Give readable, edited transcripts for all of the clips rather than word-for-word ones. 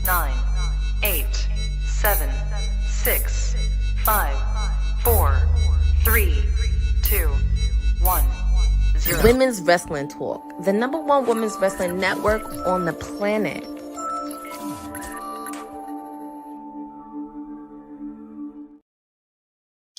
9, 8, 7, 6, 5, 4, 3, 2, 1, 0. Women's Wrestling Talk, the #1 women's wrestling network on the planet.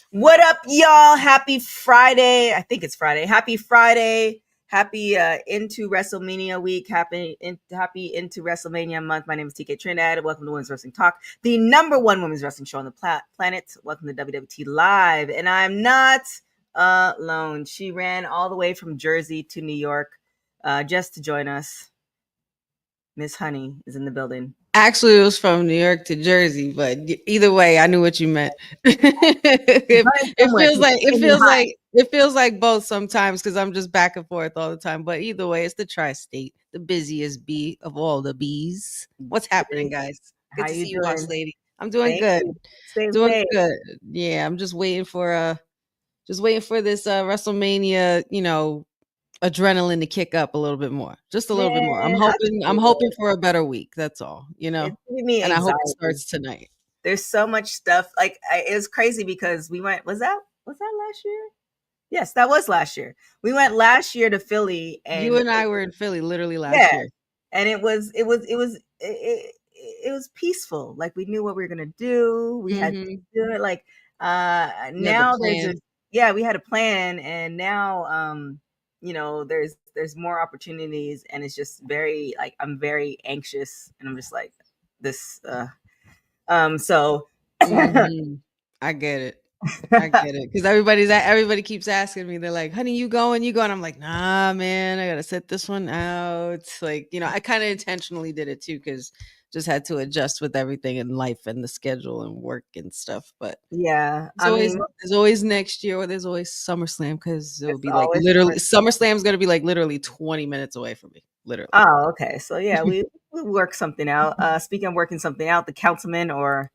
What up, y'all? Happy Friday. I think it's Friday. Happy Friday. Happy into WrestleMania week. Happy into WrestleMania month. My name is TK Trinidad. Welcome to Women's Wrestling Talk, the #1 women's wrestling show on the planet. Welcome to WWT Live. And I'm not alone. She ran all the way from Jersey to New York just to join us. Miss Honey is in the building. Actually, it was from New York to Jersey, but either way, I knew what you meant. it feels like both sometimes because I'm just back and forth all the time. But either way, it's the tri-state, the busiest bee of all the bees. What's happening, guys? Good to see you, boss lady. I'm doing good. Doing good. Yeah, I'm just waiting for this WrestleMania, adrenaline to kick up a little bit more, just a little bit more. I'm hoping for a better week. That's all, and I hope it starts tonight. There's so much stuff. Like it was crazy because we went. Was that last year? Yes, that was last year. We went last year to Philly, and you and I were in Philly literally last year, and it was peaceful. Like we knew what we were gonna do. We had to do it. Like now we had a plan, and now there's more opportunities, and it's just very like I'm very anxious, and I'm just like this. So I get it. Because everybody keeps asking me. They're like, "Honey, you going?" I'm like, "Nah, man, I gotta set this one out." Like, I kind of intentionally did it too, because just had to adjust with everything in life and the schedule and work and stuff. But yeah, there's always next year, or there's always SummerSlam, because it'll be like literally SummerSlam's gonna be like literally 20 minutes away from me. Literally. Oh, okay. So yeah, we work something out. Speaking of working something out, the councilman or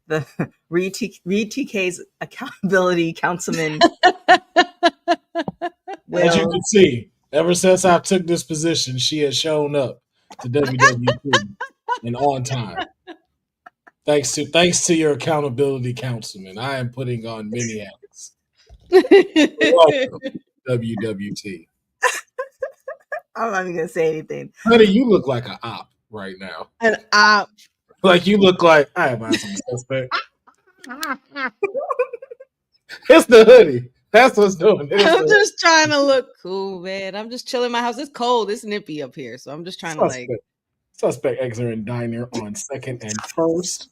the Reed TK's accountability councilman. As you can see, ever since I took this position, she has shown up to WWT and on time. Thanks to your accountability councilman, I am putting on many hats. Welcome, WWT. I'm not even gonna say anything. Honey, you look like an op right now. An op. Like you look like I have some suspect. It's the hoodie. That's what's doing it. I'm just trying to look cool, man. I'm just chilling in my house. It's cold. It's nippy up here, so I'm just trying to Suspect Excellent Diner on 2nd and 1st.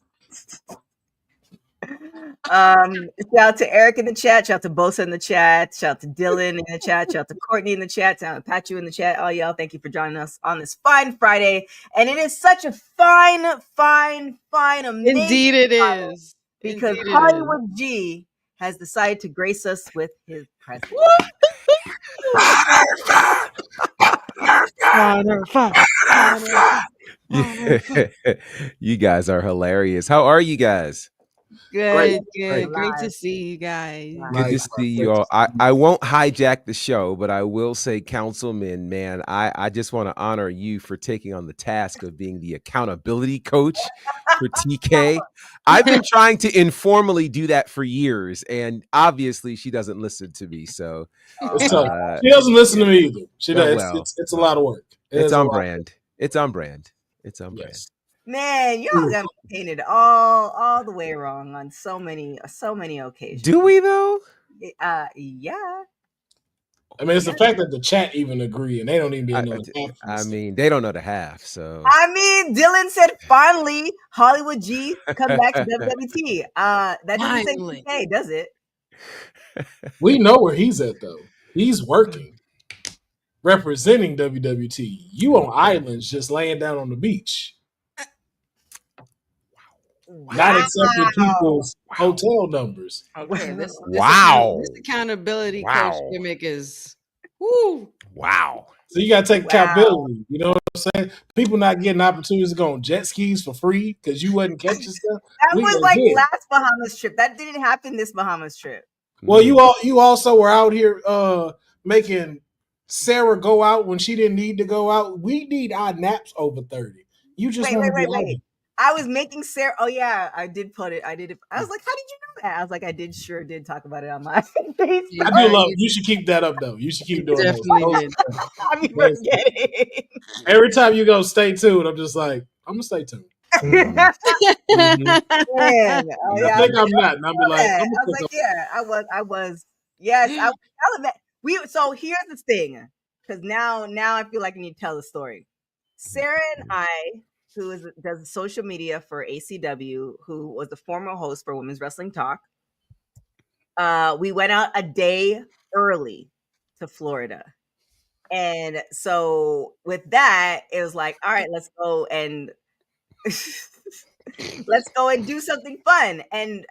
Shout out to Eric in the chat. Shout out to Bosa in the chat. Shout out to Dylan in the chat. Shout out to Courtney in the chat. Shout out to Pachu in the chat. All y'all, thank you for joining us on this fine Friday. And it is such a fine, amazing. Indeed, it is. Because Hollywood G has decided to grace us with his presence. You guys are hilarious. How are you guys? Good. Great to see you guys. Good to see you all. I won't hijack the show, but I will say, Councilman, man, I just want to honor you for taking on the task of being the accountability coach for TK. I've been trying to informally do that for years, and obviously she doesn't listen to me. So she doesn't listen to me either. She does. It's a lot of work. It's on brand. It's on brand. Yes. Man, y'all got me painted all the way wrong on so many occasions. Do we though? Yeah. I mean, it's the fact that the chat even agree, and they don't even know the half. I mean, they don't know the half. So I mean, Dylan said, "Finally, Hollywood G come back to WWT." That doesn't say TK, does it? We know where he's at, though. He's working, representing WWT. You on islands, just laying down on the beach. Wow. Not accepting people's hotel numbers. Okay, this accountability coach gimmick is wow. So you gotta take accountability. You know what I'm saying? People not getting opportunities to go on jet skis for free because you wasn't catching stuff. That was like last Bahamas trip. That didn't happen this Bahamas trip. Well, you also were out here making Sarah go out when she didn't need to go out. We need our naps over 30. You just wait. I was making Sarah. Oh yeah, I did put it. I did it. I was like, how did you know that? I was like, I did talk about it on my Facebook. You I do did. love. You should keep that up though. You should keep doing those. Definitely did. I mean, Those- forgetting. Every time you go, stay tuned. I'm just like, I'm gonna stay tuned. Mhm. Man, oh, I yeah, think I'm not, and I'll be like, that. I'm I was gonna like, yeah, I was. Yes, I was telling that. So here's the thing, because now I feel like I need to tell the story. Sarah and I, does social media for ACW, who was the former host for Women's Wrestling Talk, we went out a day early to Florida. And so with that, it was like, all right, let's go and let's go and do something fun. And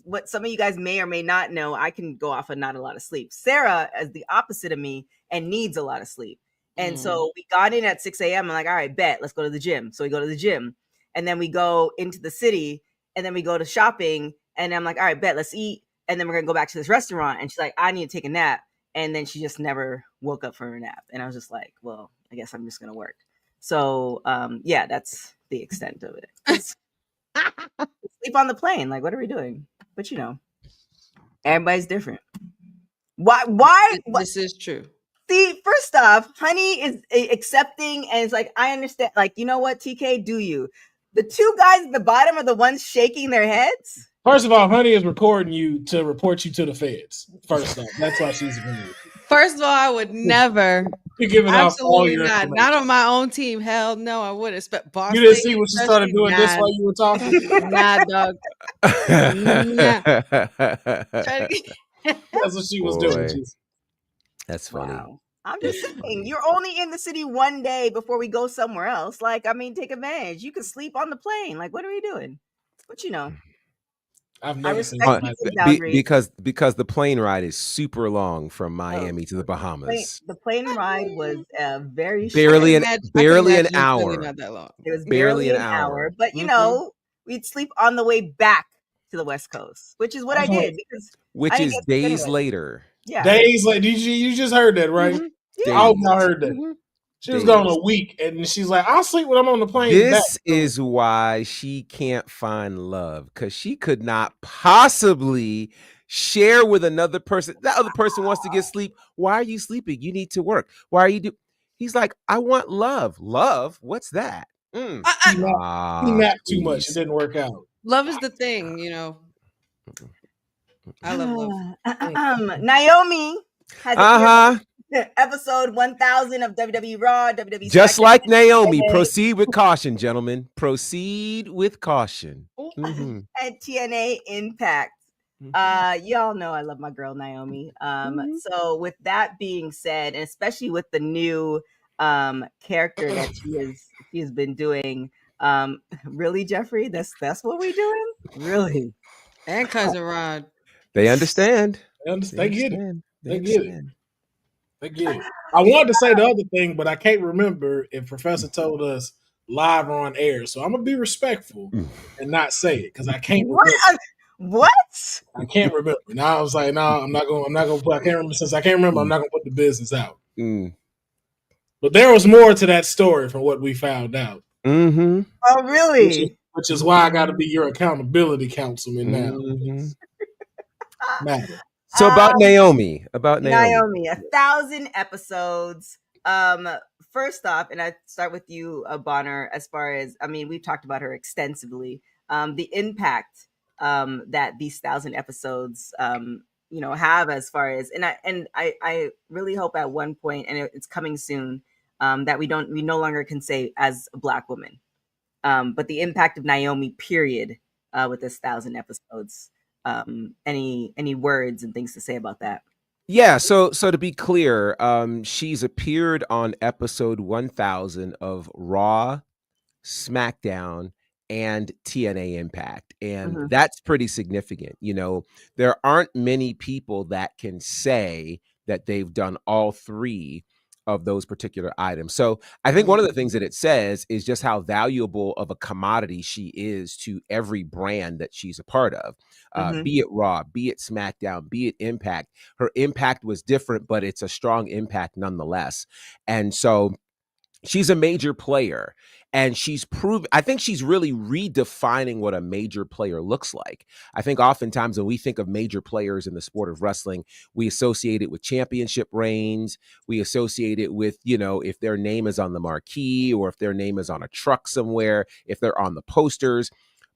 what some of you guys may or may not know, I can go off of not a lot of sleep. Sarah is the opposite of me and needs a lot of sleep. And so we got in at 6 a.m. I'm like, all right, bet, let's go to the gym. So we go to the gym, and then we go into the city, and then we go to shopping. And I'm like, all right, bet, let's eat. And then we're gonna go back to this restaurant. And she's like, I need to take a nap. And then she just never woke up from her nap. And I was just like, well, I guess I'm just gonna work. So yeah, that's the extent of it. Sleep on the plane. Like, what are we doing? But everybody's different. Why? This is true. See, first off, Honey is accepting, and it's like, I understand. Like, you know what, TK, do you? The two guys at the bottom are the ones shaking their heads. First of all, Honey is recording you to report you to the feds. First off, that's why she's agreeing. First of all, I would never. You're giving out all Absolutely your not. information. Not on my own team. Hell no, I wouldn't. Boss You didn't lady, see when she started doing this especially, while you were talking? Nah, dog. Try to get- That's what she was Boy. doing. She's- That's funny. Wow. I'm just saying, you're only in the city one day before we go somewhere else. Like, I mean, take advantage. You can sleep on the plane. Like, what are we doing? But I've I never seen respect that. people's boundaries. because the plane ride is super long from Miami to the Bahamas. The plane ride was very Barely short. an I can barely an imagine it's really hour. not that long. It was barely barely an an hour. hour. But we'd sleep on the way back to the West Coast, which is what I did because Which I didn't is get sleep days anyway. later. Yeah. Days like you just heard that, right? Mhm. Yeah. I hope y'all heard that. Mhm. She was Days. gone a week, and she's like, "I'll sleep when I'm on the plane." back." This is why she can't find love, because she could not possibly share with another person. That other person wants to get sleep. Why are you sleeping? You need to work. Why are you He's like, I want love. Love? What's that? He napped too much. It Please. didn't work out. Love is the thing, I love love. Naomi has Uh-huh. episode 1000 of WWE Raw, WWE Just SmackDown, like Naomi. TNA, Proceed with caution, gentlemen. Proceed with caution. Mhm. and TNA Impact. Y'all know I love my girl Naomi. So with that being said, and especially with the new character that she has been doing, really, Jeffrey, that's what we doing? Really? And Cousin Rod. They understand. They get it. understand. They get it. They get it. I wanted to say the other thing, but I can't remember if Professor told us live or on air. So I'm gonna be respectful and not say it because I can't remember. What? I can't remember. Now I was like, no, I'm not gonna put. I can't remember since I can't remember. I'm not gonna put the business out. Mm. But there was more to that story from what we found out. Mm-hmm. Oh, really? Which is why I got to be your accountability councilman now. Mhm. Matter. So about Naomi. 1,000 episodes. First off, and I start with you, Bonner, as far as, I mean, we've talked about her extensively. The impact that these 1,000 episodes have as far as, and I really hope at one point, and it's coming soon, that we no longer can say as a Black woman. But the impact of Naomi, period, with this 1,000 episodes. Any words and things to say about that? Yeah, so to be clear, she's appeared on episode 1000 of Raw, SmackDown, and TNA Impact. And that's pretty significant. There aren't many people that can say that they've done all three of those particular items. So I think one of the things that it says is just how valuable of a commodity she is to every brand that she's a part of, be it Raw, be it SmackDown, be it Impact. Her impact was different, but it's a strong impact nonetheless. And so she's a major player, and she's proven, I think she's really redefining what a major player looks like. I think oftentimes when we think of major players in the sport of wrestling, we associate it with championship reigns. We associate it with, if their name is on the marquee or if their name is on a truck somewhere, if they're on the posters.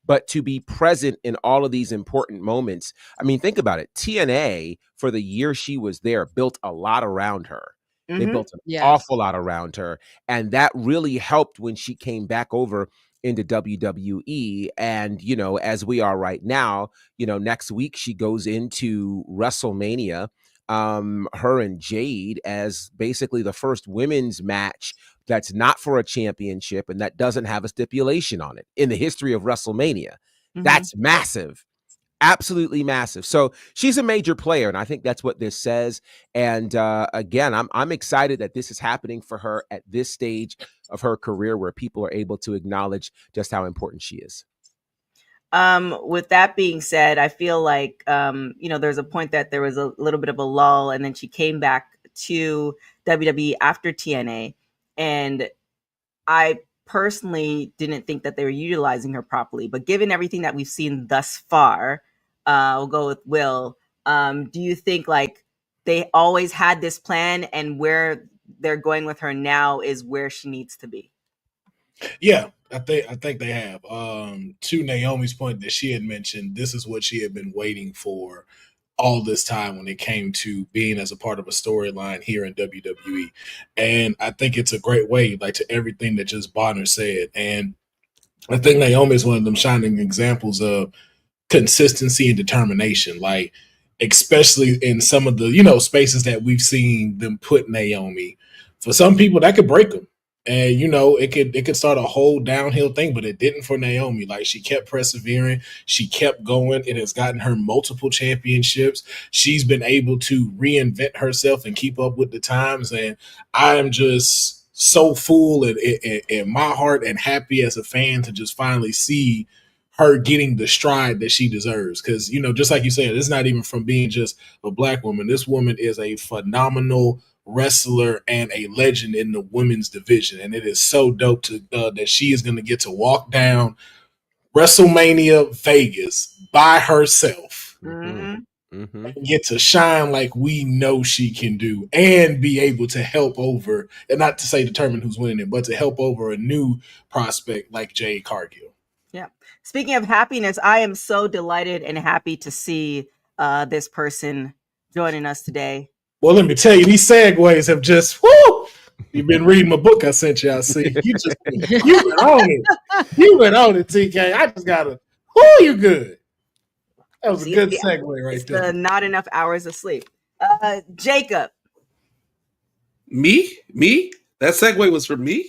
But to be present in all of these important moments, I mean, think about it. TNA, for the year she was there, built a lot around her. They Mhm. built an Yes. awful lot around her. And that really helped when she came back over into WWE. And, as we are right now, next week she goes into WrestleMania, her and Jade, as basically the first women's match that's not for a championship and that doesn't have a stipulation on it in the history of WrestleMania. Mhm. That's massive. Absolutely massive. So she's a major player, and I think that's what this says. And again, I'm excited that this is happening for her at this stage of her career, where people are able to acknowledge just how important she is. With that being said, I feel like there's a point that there was a little bit of a lull, and then she came back to WWE after TNA, and I personally didn't think that they were utilizing her properly. But given everything that we've seen thus far, we'll go with Will. Do you think like they always had this plan, and where they're going with her now is where she needs to be? Yeah, I think they have. To Naomi's point that she had mentioned, this is what she had been waiting for all this time when it came to being as a part of a storyline here in WWE. And I think it's a great way, like, to everything that just Bonner said. And I think Naomi is one of them shining examples of consistency and determination, like, especially in some of the spaces that we've seen them put Naomi. For some people that could break them, and it could start a whole downhill thing, but it didn't for Naomi. Like, she kept persevering, she kept going. It has gotten her multiple championships. She's been able to reinvent herself and keep up with the times, and I am just so full in my heart and happy as a fan to just finally see her getting the stride that she deserves. Because, just like you said, it's not even from being just a black woman. This woman is a phenomenal wrestler and a legend in the women's division. And it is so dope to that she is going to get to walk down WrestleMania Vegas by herself. Mm-hmm. Mm-hmm. And get to shine like we know she can do, and be able to help over, and not to say determine who's winning it, but to help over a new prospect like Jade Cargill. Yeah. Speaking of happiness, I am so delighted and happy to see this person joining us today. Well, let me tell you, these segues have just, whoo! You've been reading my book I sent you, I see. You went on it. You went on it, TK. I just got to, whoo, you good. That was a good segue right there. The not enough hours of sleep. Jacob. Me? That segue was for me?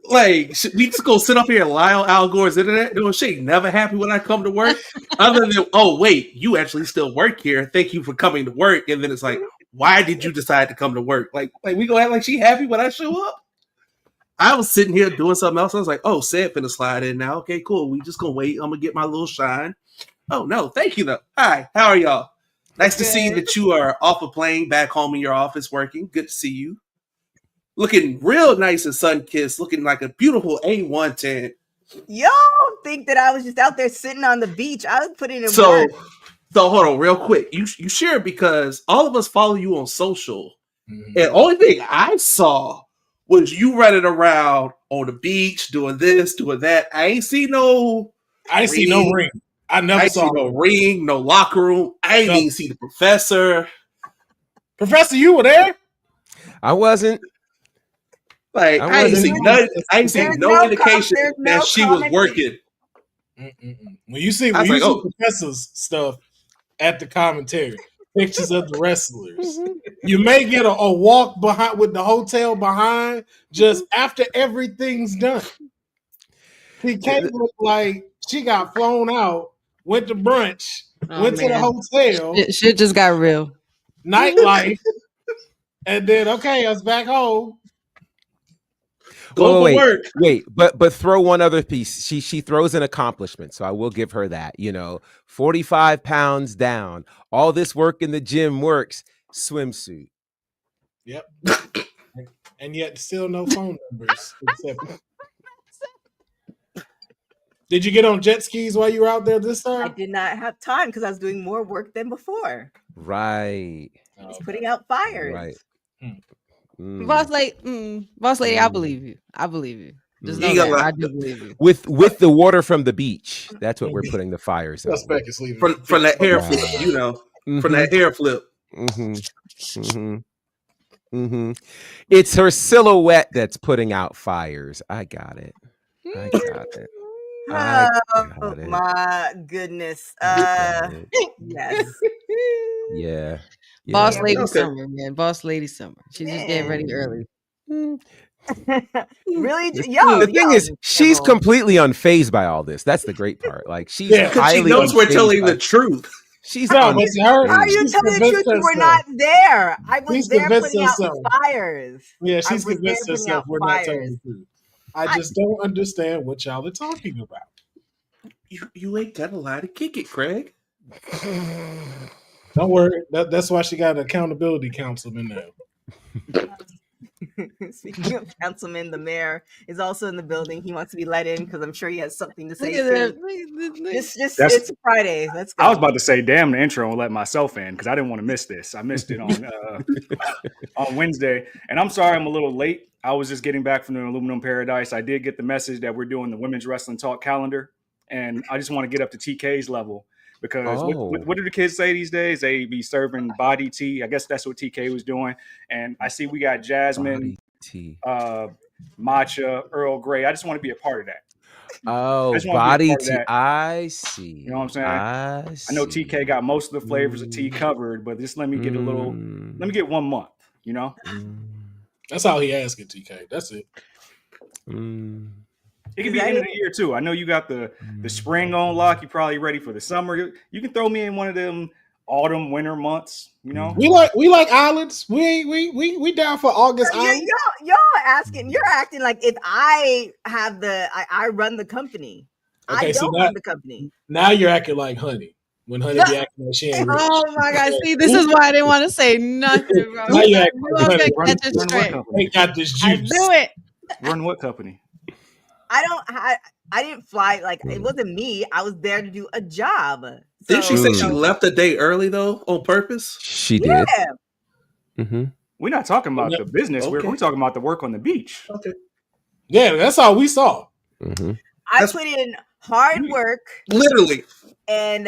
Like, we just go sit up here and lie on Al Gore's internet doing shit. Never happy when I come to work. Other than, oh, wait, you actually still work here. Thank you for coming to work. And then it's like, why did you decide to come to work? Like we go act like she happy when I show up. I was sitting here doing something else. I was like, oh, Seth finna slide in now. Okay, cool. We just gonna wait. I'm gonna get my little shine. Oh, no, thank you, though. Hi, how are y'all? Nice to see that you are off a plane back home in your office working. Good to see you. Looking real nice and sun-kissed, looking like a beautiful A1 tan. Y'all think that I was just out there sitting on the beach. I was putting in So work. hold on real quick. You share, because all of us follow you on social. Mm-hmm. And the only thing I saw was you running around on the beach doing this, doing that. I ain't see no ring. I never saw no ring, no locker room. I ain't even see the professor. Professor, you were there? I wasn't. Like, I ain't seen no indication that she was working. When you see Professor's stuff at the commentary, pictures of the wrestlers, you may get a walk behind with the hotel behind just after everything's done. PK looked like she got flown out, went to brunch, went to the hotel. Shit just got real. Nightlife. And then, okay, I was back home. Wait, but throw one other piece. She throws an accomplishment, so I will give her that. 45 pounds down. All this work in the gym works. Swimsuit. Yep. And yet still no phone numbers. Except, did you get on jet skis while you were out there this I time? did not have time because I was doing more work than before. Right. He's putting out fires. Right. Mm. Boss lady, I believe you. I believe you. Just know You that. gotta- I do believe you. With the water from the beach. That's what we're putting the fires out. Suspect is leaving. from that hair Wow. flip, you know, from that hair flip. It's her silhouette that's putting out fires. I got it. I got it. I Oh got it. my goodness. Got it. Yes. Yeah. Boss Yeah, lady okay. summer, man. Boss lady summer. She's just getting ready early. Really? Yo, The thing is, she's completely. completely unfazed by all this. That's the great part. Like she's Yeah, 'cause Because she highly knows we're unfazed telling by- the truth. She's No, but her, How are you she's telling the convinced truth? You were herself. not there. I was She's there convinced putting out herself. fires. Yeah, I she's was convinced there putting herself out we're not fires. telling the truth. I just don't understand what y'all are talking about. You ain't got a lie to kick it, Craig. Don't worry. That's why she got an accountability councilman now. Speaking of councilman, the mayor is also in the building. He wants to be let in because I'm sure he has something to say. Look at soon. that. Just That's- it's Friday. Let's go. I was about to say, damn the intro and let myself in because I didn't want to miss this. I missed it on Wednesday. And I'm sorry I'm a little late. I was just getting back from the Aluminum Paradise. I did get the message that we're doing the Women's Wrestling Talk calendar. And I just want to get up to TK's level because what do the kids say these days? They be serving body tea. I guess that's what TK was doing. And I see we got Jasmine, tea. matcha, Earl Grey. I just want to be a part of that. Oh, I just wanna be a body part of tea. that. I see. You know what I'm saying? I know TK got most of the flavors of tea covered, but just let me get a little. Let me get 1 month. You know, That's all he asking, TK. That's it. it could be end of the year too. I know you got the spring on lock. You're probably ready for the summer. You can throw me in one of them autumn, winter months. You know, We like islands. We down for August island. Y'all asking. You're acting like if I have I run the company. Okay, I so don't run the company. Now you're acting like Honey. When Honey be acting like she ain't rich. Oh my God. See, this is why I didn't want to say nothing, bro. Now you act You like all Honey. gotta catch it Run what straight. company? Ain't got this I juice. knew it. Run what company? I didn't fly like it wasn't me. I was there to do a job. Didn't she say she So- left a day early though on purpose? She Yeah. did. We're not talking about the business. Okay. We're talking about the work on the beach. Okay. Yeah, that's all we saw. I put in hard work Literally. and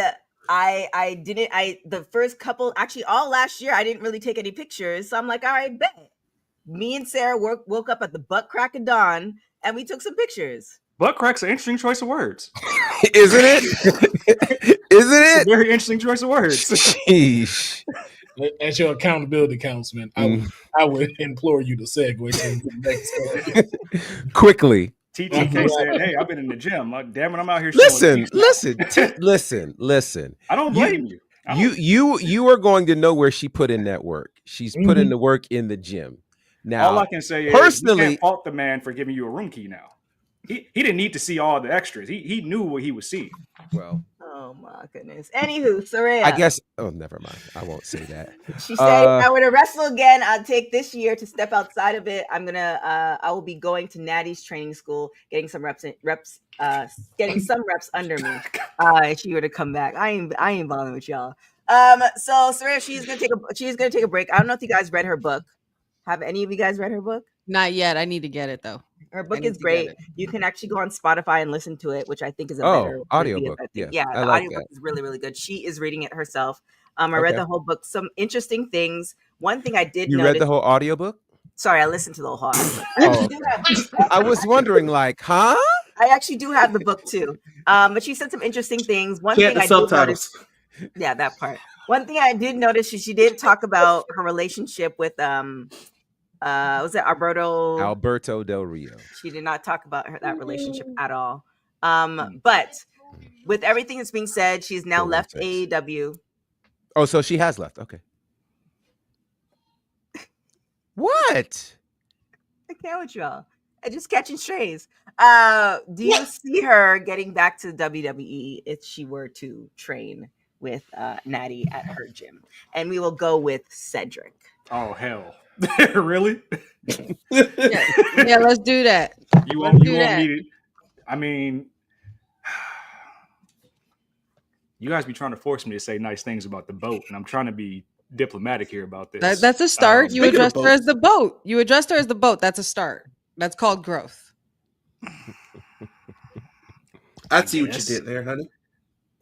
I didn't the first couple actually all last year I didn't really take any pictures. So I'm like, all right, bet. Me and Sarah woke up at the butt crack of dawn and we took some pictures. Butt crack's an interesting choice of words. Isn't it? Isn't It's a it? very interesting choice of words. Sheesh. As your accountability councilman, I would implore you to segue to the next. Quickly. TTK said, "Hey, I've been in the gym. Damn it, I'm out here." showing Listen. I don't blame you. You are going to know where she put in that work. She's put in the work in the gym. Now, All I can say is, personally, you can't fault the man for giving you a room key. Now, he didn't need to see all the extras. He knew what he was seeing. well, Oh my goodness. Anywho, Soraya. I guess. Oh, never mind. I won't say that. She said, if I were to wrestle again, I'd take this year to step outside of it. I will be going to Natty's training school, getting some reps under me. If she were to come back. I ain't bothering with y'all. So Soraya, she's gonna take a break. I don't know if you guys read her book. Have any of you guys read her book? Not yet. I need to get it though. Her book is great. You can actually go on Spotify and listen to it, which I think is a better audiobook. Yeah, I the like audiobook that. is really, really good. She is reading it herself. I read the whole book. Some interesting things. One thing I did You notice. read the whole audiobook? Sorry, I listened to the whole audiobook. I was wondering, like, huh? I actually do have the book too. But she said some interesting things. One She had thing the I did subtitles. notice. Yeah, that part. One thing I did notice is she did talk about her relationship with was it Alberto Del Rio. She did not talk about that relationship at all. But with everything that's being said, she's now left AEW. Oh, so she has left. Okay. What? I can't with y'all. I'm just catching strays. Do you see her getting back to WWE if she were to train with Natty at her gym, and we will go with Cedric. Oh hell, really? Yeah, let's do that. You Let's want do that. me to? I mean, you guys be trying to force me to say nice things about the boat, and I'm trying to be diplomatic here about this. That's a start. You Speaking of addressed her as the boat. You addressed her as the boat. That's a start. That's called growth. I see what you did there, honey.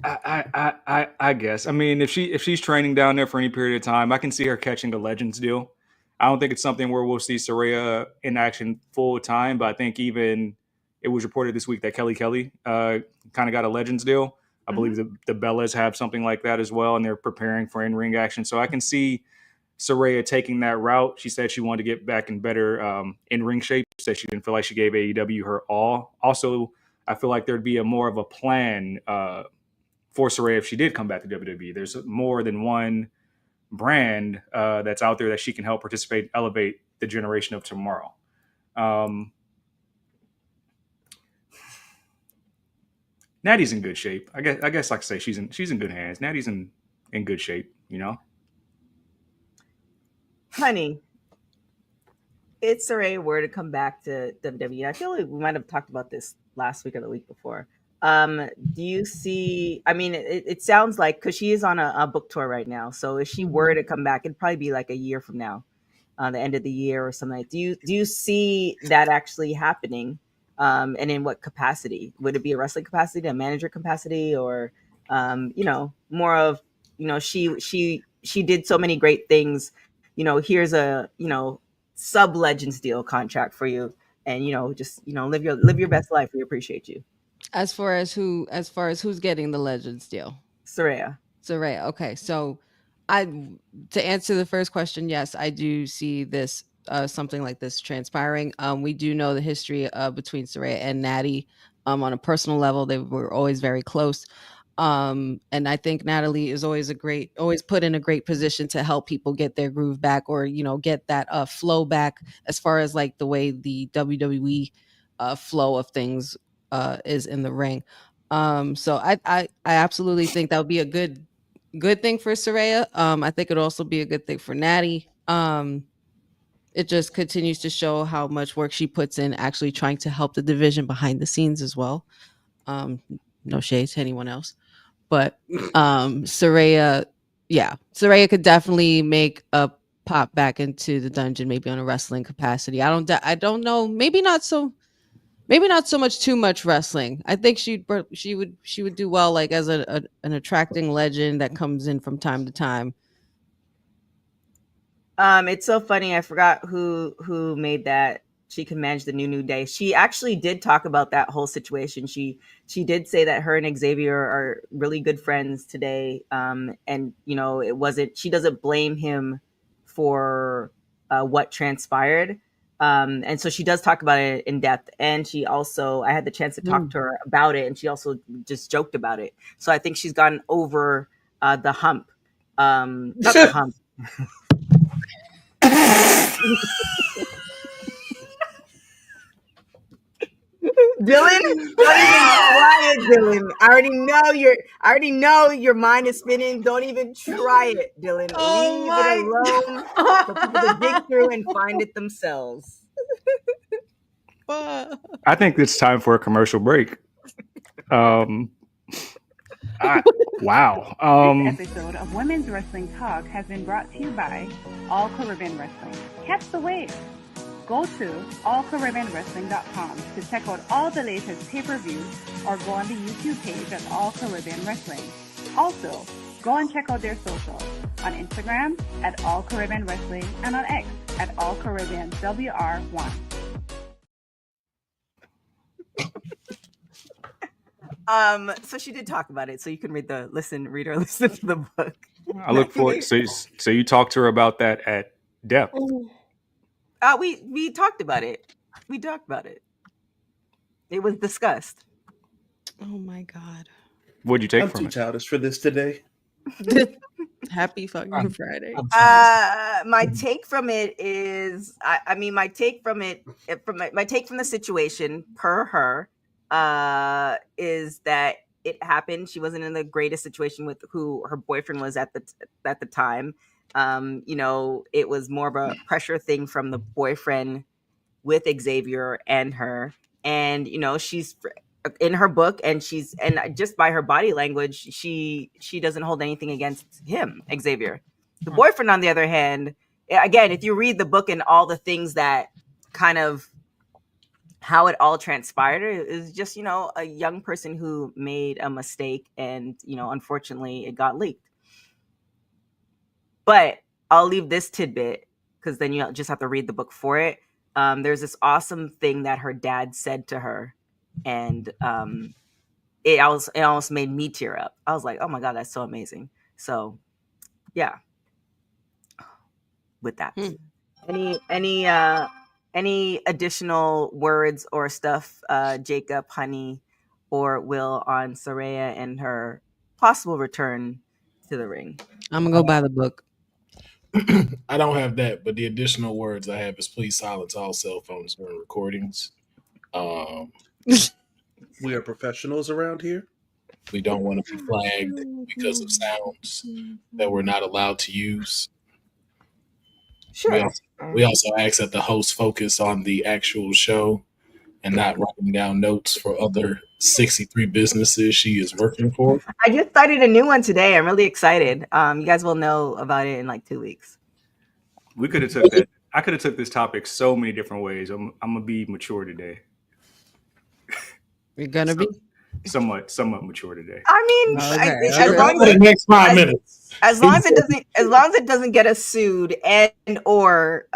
I guess. I mean, if she's training down there for any period of time, I can see her catching a Legends deal. I don't think it's something where we'll see Saraya in action full time, but I think even it was reported this week that Kelly kind of got a Legends deal. I believe the Bellas have something like that as well, and they're preparing for in-ring action. So I can see Saraya taking that route. She said she wanted to get back in better in-ring shape. Said she didn't feel like she gave AEW her all. Also, I feel like there'd be more of a plan for Saraya if she did come back to WWE. There's more than one brand that's out there that she can help participate, elevate the generation of tomorrow. Natty's in good shape. I guess like I say, she's in good hands. Natty's in good shape, you know. Honey, it's Saraya were to come back to WWE. I feel like we might have talked about this last week or the week before. Do you see? I mean, it sounds like because she is on a book tour right now. So if she were to come back, it'd probably be like a year from now, the end of the year or something. Do you see that actually happening? And in what capacity? Would it be a wrestling capacity, a manager capacity, or more of she did so many great things. Here's a sub Legends deal contract for you, and just live your best life. We appreciate you. As far as who's getting the Legends deal? Saraya. Okay, so to answer the first question, yes, I do see this something like this transpiring. We do know the history between Saraya and Natty. On a personal level, they were always very close. And I think Natalie is always put in a great position to help people get their groove back, or get that flow back, as far as like the way the WWE flow of things is in the ring. So I absolutely think that would be a good thing for Saraya. I think it'd also be a good thing for Natty. It just continues to show how much work she puts in actually trying to help the division behind the scenes as well. No shade to anyone else, but Saraya could definitely make a pop back into the dungeon, maybe on a wrestling capacity. I don't know, maybe not so much too much wrestling. I think she would do well, like as an attracting legend that comes in from time to time. It's so funny. I forgot who made that. She can manage the new day. She actually did talk about that whole situation. She did say that her and Xavier are really good friends today. And it wasn't. She doesn't blame him for what transpired. And so she does talk about it in depth. And she also, I had the chance to talk to her about it, and she also just joked about it. So I think she's gotten over the hump. Not the hump. Dylan, don't even try it, Dylan. I already know your mind is spinning. Don't even try it, Dylan. Leave it alone for people to dig through and find it themselves. I think it's time for a commercial break. Wow. This episode of Women's Wrestling Talk has been brought to you by All Caribbean Wrestling. Catch the wave. Go to allcaribbeanwrestling.com to check out all the latest pay-per-views, or go on the YouTube page at All Caribbean Wrestling. Also, go and check out their socials on Instagram at All Caribbean Wrestling and on X at All Caribbean WR1. So she did talk about it, so you can listen to the book. I look forward. So you talked to her about that at depth. We talked about it. It was discussed. Oh my God. What'd you take I'm from too it? childish for this today. Happy fucking Friday. My take from it is, my take from the situation per her, is that it happened. She wasn't in the greatest situation with who her boyfriend was at the time. You know, it was more of a pressure thing from the boyfriend with Xavier and her. And you know, she's in her book, and just by her body language, she doesn't hold anything against him, Xavier. The boyfriend, on the other hand, again, if you read the book and all the things that kind of how it all transpired, is just, you know, a young person who made a mistake, and you know, unfortunately it got leaked. But I'll leave this tidbit, because then you just have to read the book for it. There's this awesome thing that her dad said to her, and it almost made me tear up. I was like, oh my God, that's so amazing. So yeah, with that, any additional words or stuff, Jacob, Honey, or Will, on Saraya and her possible return to the ring? I'm gonna go buy the book. I don't have that, but the additional words I have is please silence all cell phones during recordings. We are professionals around here. We don't want to be flagged because of sounds that we're not allowed to use. Sure. We also ask that the host focus on the actual show and not writing down notes for other 63 businesses she is working for. I just started a new one today. I'm really excited. You guys will know about it in like 2 weeks. We could have took that. I could have took this topic so many different ways. I'm gonna be mature today. You're gonna be somewhat mature today. I mean, as long as the next 5 minutes, as long as it doesn't get us sued, and or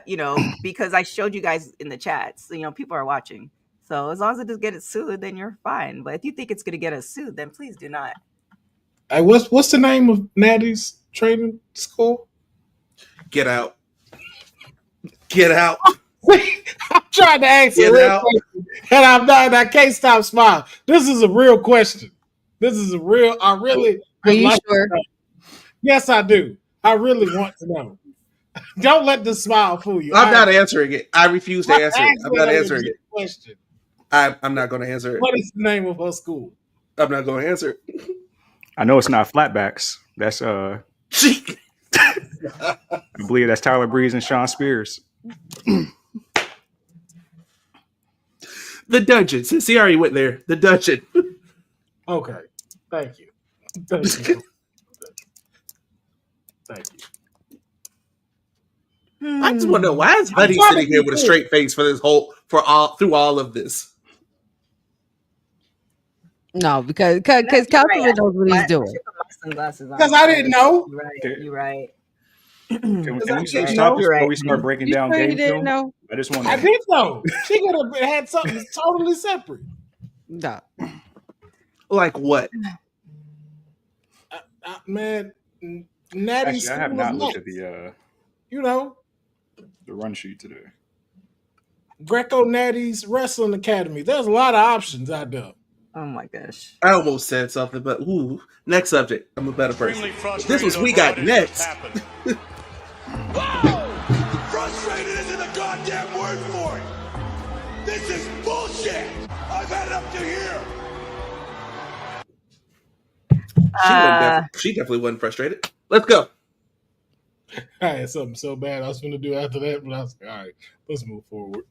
you know, because I showed you guys in the chats, you know, people are watching. So as long as it doesn't get us sued, then you're fine. But if you think it's going to get us sued, then please do not. Hey, what's the name of Natty's training school? Get out. Get out. I'm trying to ask a real question, and I'm not. I can't stop smiling. This is a real question. This is a real. I really. Are you sure? Yes, I do. I really want to know. Don't let the smile fool you. I'm not answering it. I refuse to answer it. I'm not answering it. Question. I'm not going to answer it. What is the name of her school? I'm not going to answer it. I know it's not flatbacks. That's I believe that's Tyler Breeze and Sean Spears. The dungeon. Since he already went there, the dungeon. Okay. Thank you. Thank you. Thank you. I just want to know, why is Buddy sitting here with a straight face through all of this? No, because Councilman knows what he's doing. Because I didn't know. You're right. Can we switch topics before we start breaking down game film? Know? I just want. I did know. She could have had something totally separate. No. Like what? Man, Natty. Actually, I have not looked at the you know, the run sheet today. Greco Natty's Wrestling Academy. There's a lot of options out there. Oh my gosh. I almost said something, but next subject. I'm a better person. This was We Got Next. Wow! Frustrated isn't a goddamn word for it. This is bullshit. I've had it up to here. She definitely wasn't frustrated. Let's go. I had something so bad I was going to do after that, but I was like, all right, let's move forward.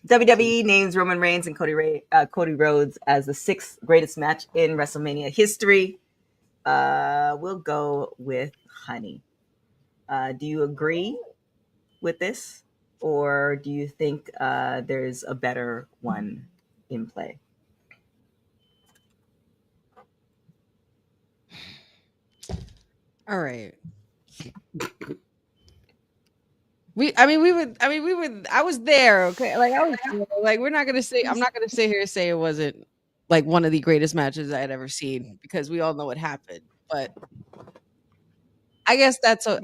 WWE names Roman Reigns and Cody Rhodes as the 6th greatest match in WrestleMania history. We'll go with Honey. Do you agree with this, or do you think there's a better one in play? All right. I was there, okay? We're not gonna say, I'm not gonna sit here and say it wasn't like one of the greatest matches I had ever seen, because we all know what happened. But I guess that's an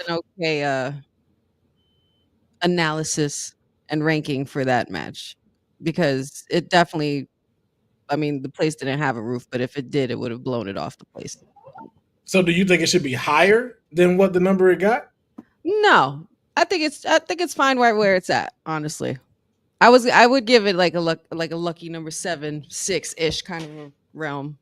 okay analysis and ranking for that match, because it definitely, the place didn't have a roof, but if it did, it would have blown it off the place. So do you think it should be higher than what the number it got? No. I think it's fine right where it's at, honestly. I would give it like a lucky number 7, 6-ish kind of a realm.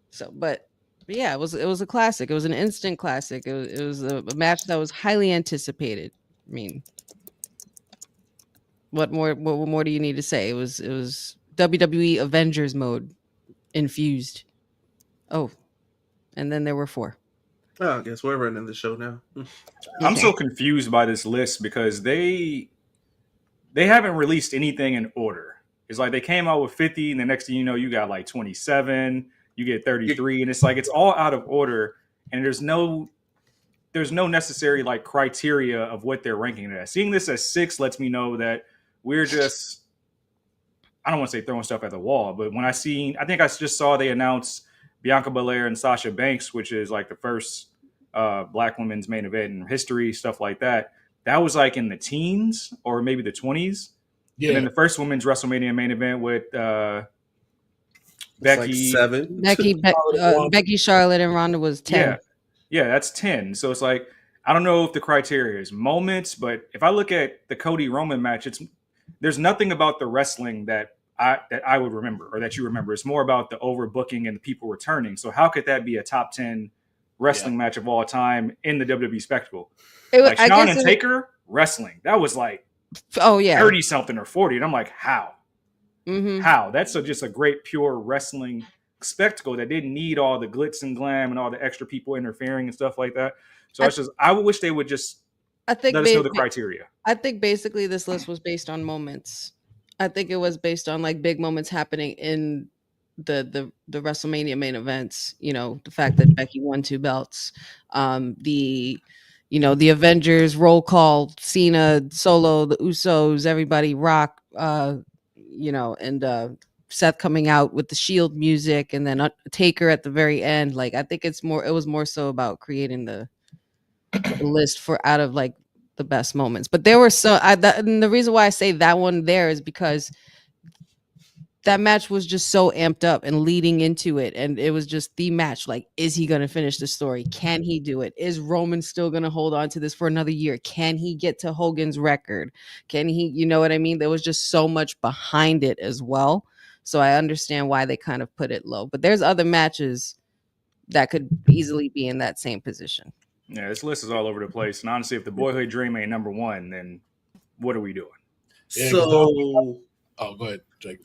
So, but yeah, it was a classic. It was an instant classic. It was a match that was highly anticipated. I mean, what more do you need to say? It was WWE Avengers mode infused. Oh, and then there were 4. Oh, I guess we're running the show now. I'm so confused by this list because they haven't released anything in order. It's like they came out with 50, and the next thing you know, you got like 27, you get 33, and it's like it's all out of order, and there's no necessary like criteria of what they're ranking it as. Seeing this as 6 lets me know that we're just, I don't want to say throwing stuff at the wall, but when I think I just saw they announced Bianca Belair and Sasha Banks, which is like the first Black women's main event in history, stuff like that. That was like in the teens or maybe the 20s. Yeah. And then the first women's WrestleMania main event with Becky, like 7. Becky, Charlotte, and Ronda was 10. Yeah, that's 10. So it's like, I don't know if the criteria is moments, but if I look at the Cody Roman match, there's nothing about the wrestling that I would remember or that you remember. It's more about the overbooking and the people returning. So how could that be a top 10 wrestling match of all time in the WWE spectacle? Like Shawn and Taker wrestling, that was like 30 something or 40, and I'm like, how? Mm-hmm. How? That's just a great pure wrestling spectacle that didn't need all the glitz and glam and all the extra people interfering and stuff like that. So I wish they would just let us know the criteria. I think basically this list was based on moments. I think it was based on like big moments happening in the WrestleMania main events. You know, the fact that Becky won 2 belts, the Avengers roll call, Cena, Solo, the Usos, everybody, Rock, and Seth coming out with the Shield music, and then Taker at the very end. Like, I think it was more so about creating the list for out of like the best moments. But there were and the reason why I say that one there is because that match was just so amped up and leading into it, and it was just the match. Like, is he going to finish the story? Can he do it? Is Roman still going to hold on to this for another year? Can he get to Hogan's record? Can he, you know what I mean? There was just so much behind it as well. So I understand why they kind of put it low, but there's other matches that could easily be in that same position. Yeah, this list is all over the place. And honestly, if the Boyhood Dream ain't number 1, then what are we doing? Yeah, go ahead, Jake.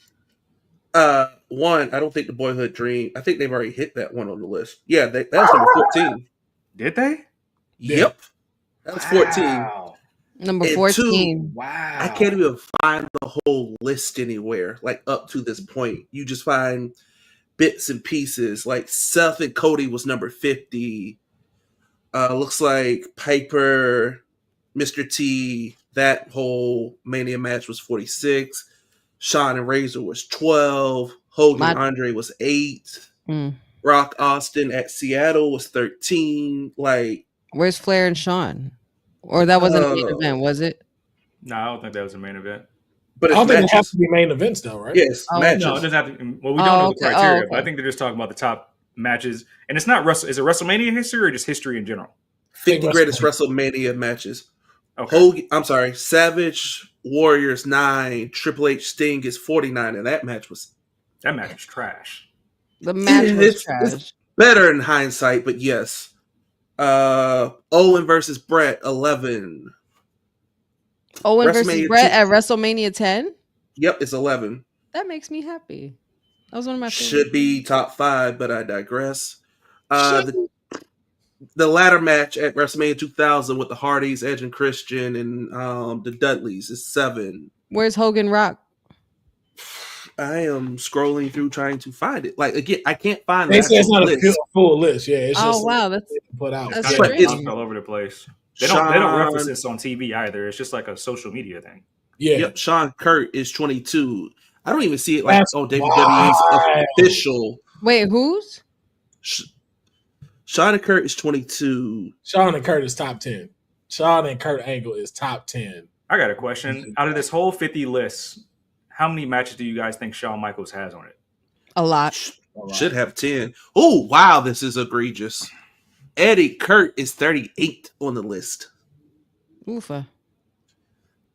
One, I don't think the Boyhood Dream. I think they've already hit that one on the list. Yeah, that was number 14. Did they? Yep, that was 14. Number 14. 2, wow. I can't even find the whole list anywhere. Like up to this point, you just find bits and pieces. Like Seth and Cody was number 50. Looks like Piper, Mr. T, that whole Mania match was 46. Shawn and Razor was 12. Hogan Andre was 8. Rock Austin at Seattle was 13. Like, where's Flair and Shawn? Or that wasn't a main event, was it? No, I don't think that was a main event. But I don't think it has to be main events, though, right? Yes, matches. No, it doesn't have to. Well, we don't know the criteria, but I think they're just talking about the top matches. And it's not Is it WrestleMania history or just history in general? 50 greatest WrestleMania matches. Okay. Savage Warriors 9, Triple H Sting is 49, and that match was trash. The match was trash. It's better in hindsight, but yes. Owen versus Brett 11. Owen versus Brett at WrestleMania 10? Yep, it's 11. That makes me happy. That was one of my favorites. Should be top 5, but I digress. The ladder match at WrestleMania 2000 with the Hardys, Edge and Christian, and the Dudleys is 7. Where's Hogan Rock? I am scrolling through trying to find it. Like, again, I can't find it. It's not a full list. Yeah, it's just wow, that's put out. It's all over the place. They don't reference this on TV either. It's just like a social media thing. Yeah. Yep. Sean Kurt is 22. I don't even see it like WWE's official. Wait, who's? Sean and Kurt is 22. Sean and Kurt is top 10. Sean and Kurt Angle is top 10. I got a question. Out of this whole 50 list, how many matches do you guys think Shawn Michaels has on it? A lot. Should have 10. Oh, wow, this is egregious. Eddie Kurt is 38 on the list. Oofa.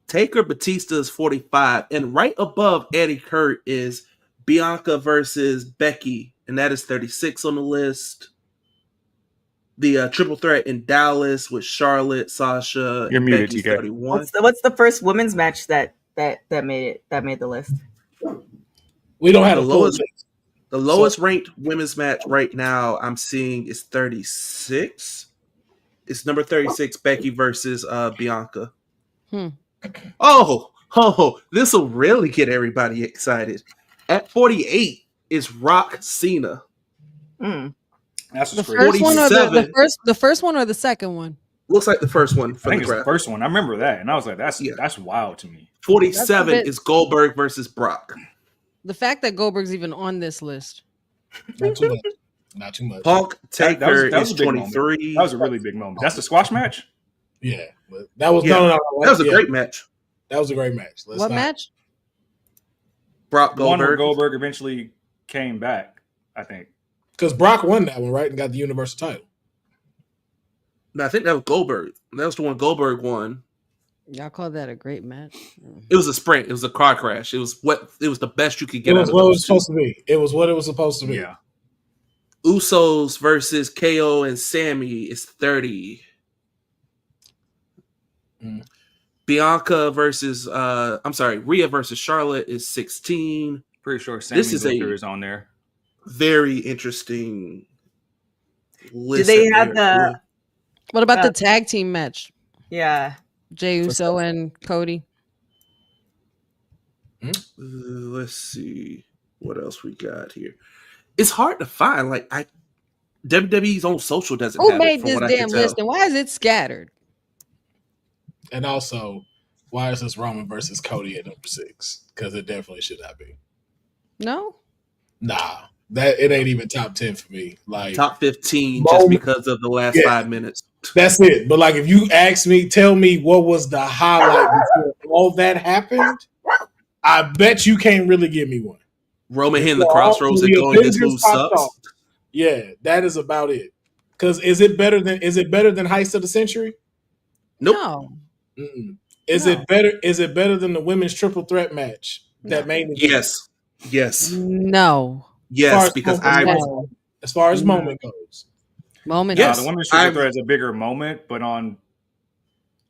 Taker Batista is 45, and right above Eddie Kurt is Bianca versus Becky, and that is 36 on the list. The triple threat in Dallas with Charlotte, Sasha, You're and muted, Becky's TK. 31. What's the first women's match that made the list? We don't have The a full lowest, list. the lowest ranked women's match right now I'm seeing is 36. It's number 36, Becky versus Bianca. Oh, this will really get everybody excited. At 48 is Rock Cena. That's The what's crazy. first one or the 47. first one or the second one? Looks like the first one I from think the it's the graph. first one. I remember that, and I was like, that's wild to me. 47 That's a bit- is Goldberg versus Brock. The fact that Goldberg's even on this list. Not too much. Not too much. Punk Taker That was is a big moment. 23. That was a really big moment. That's the squash match? Yeah, but that was Yeah, no. that was a great match. That was a great match. What match? Brock The one where Goldberg. Goldberg eventually came back, I think. Because Brock won that one, right, and got the Universal title. No, I think that was Goldberg. That was the one Goldberg won. Y'all call that a great match? It was a sprint. It was a car crash. It was the best you could get It out was of what it those was two. supposed to be. It was what it was supposed to be. Yeah. Usos versus KO and Sammy is 30. Bianca versus Rhea versus Charlotte is 16. Pretty sure Sammy This is Luther is on there. Very interesting list. Do they that have the? What about the tag team match? Yeah. Jey Uso and Cody. Let's see what else we got here. It's hard to find. Like WWE's own social doesn't Who have made it, from this what I can damn tell. list and why is it scattered? And also, why is this Roman versus Cody at number 6? Because it definitely should not be. No? Nah, that it ain't even top 10 for me. Like Top 15 just because of the last 5 minutes. That's it. But like, if you ask me, tell me what was the highlight before all that happened, I bet you can't really give me one. Roman hitting the crossroads and going this move sucks. Yeah, that is about it. Because is it better than Heist of the Century? Nope. No. Mm-mm. Is it better than the women's triple threat match that made it? Yes. No. Yes, because as far as moment goes. Moment. The women's triple threat is a bigger moment, but I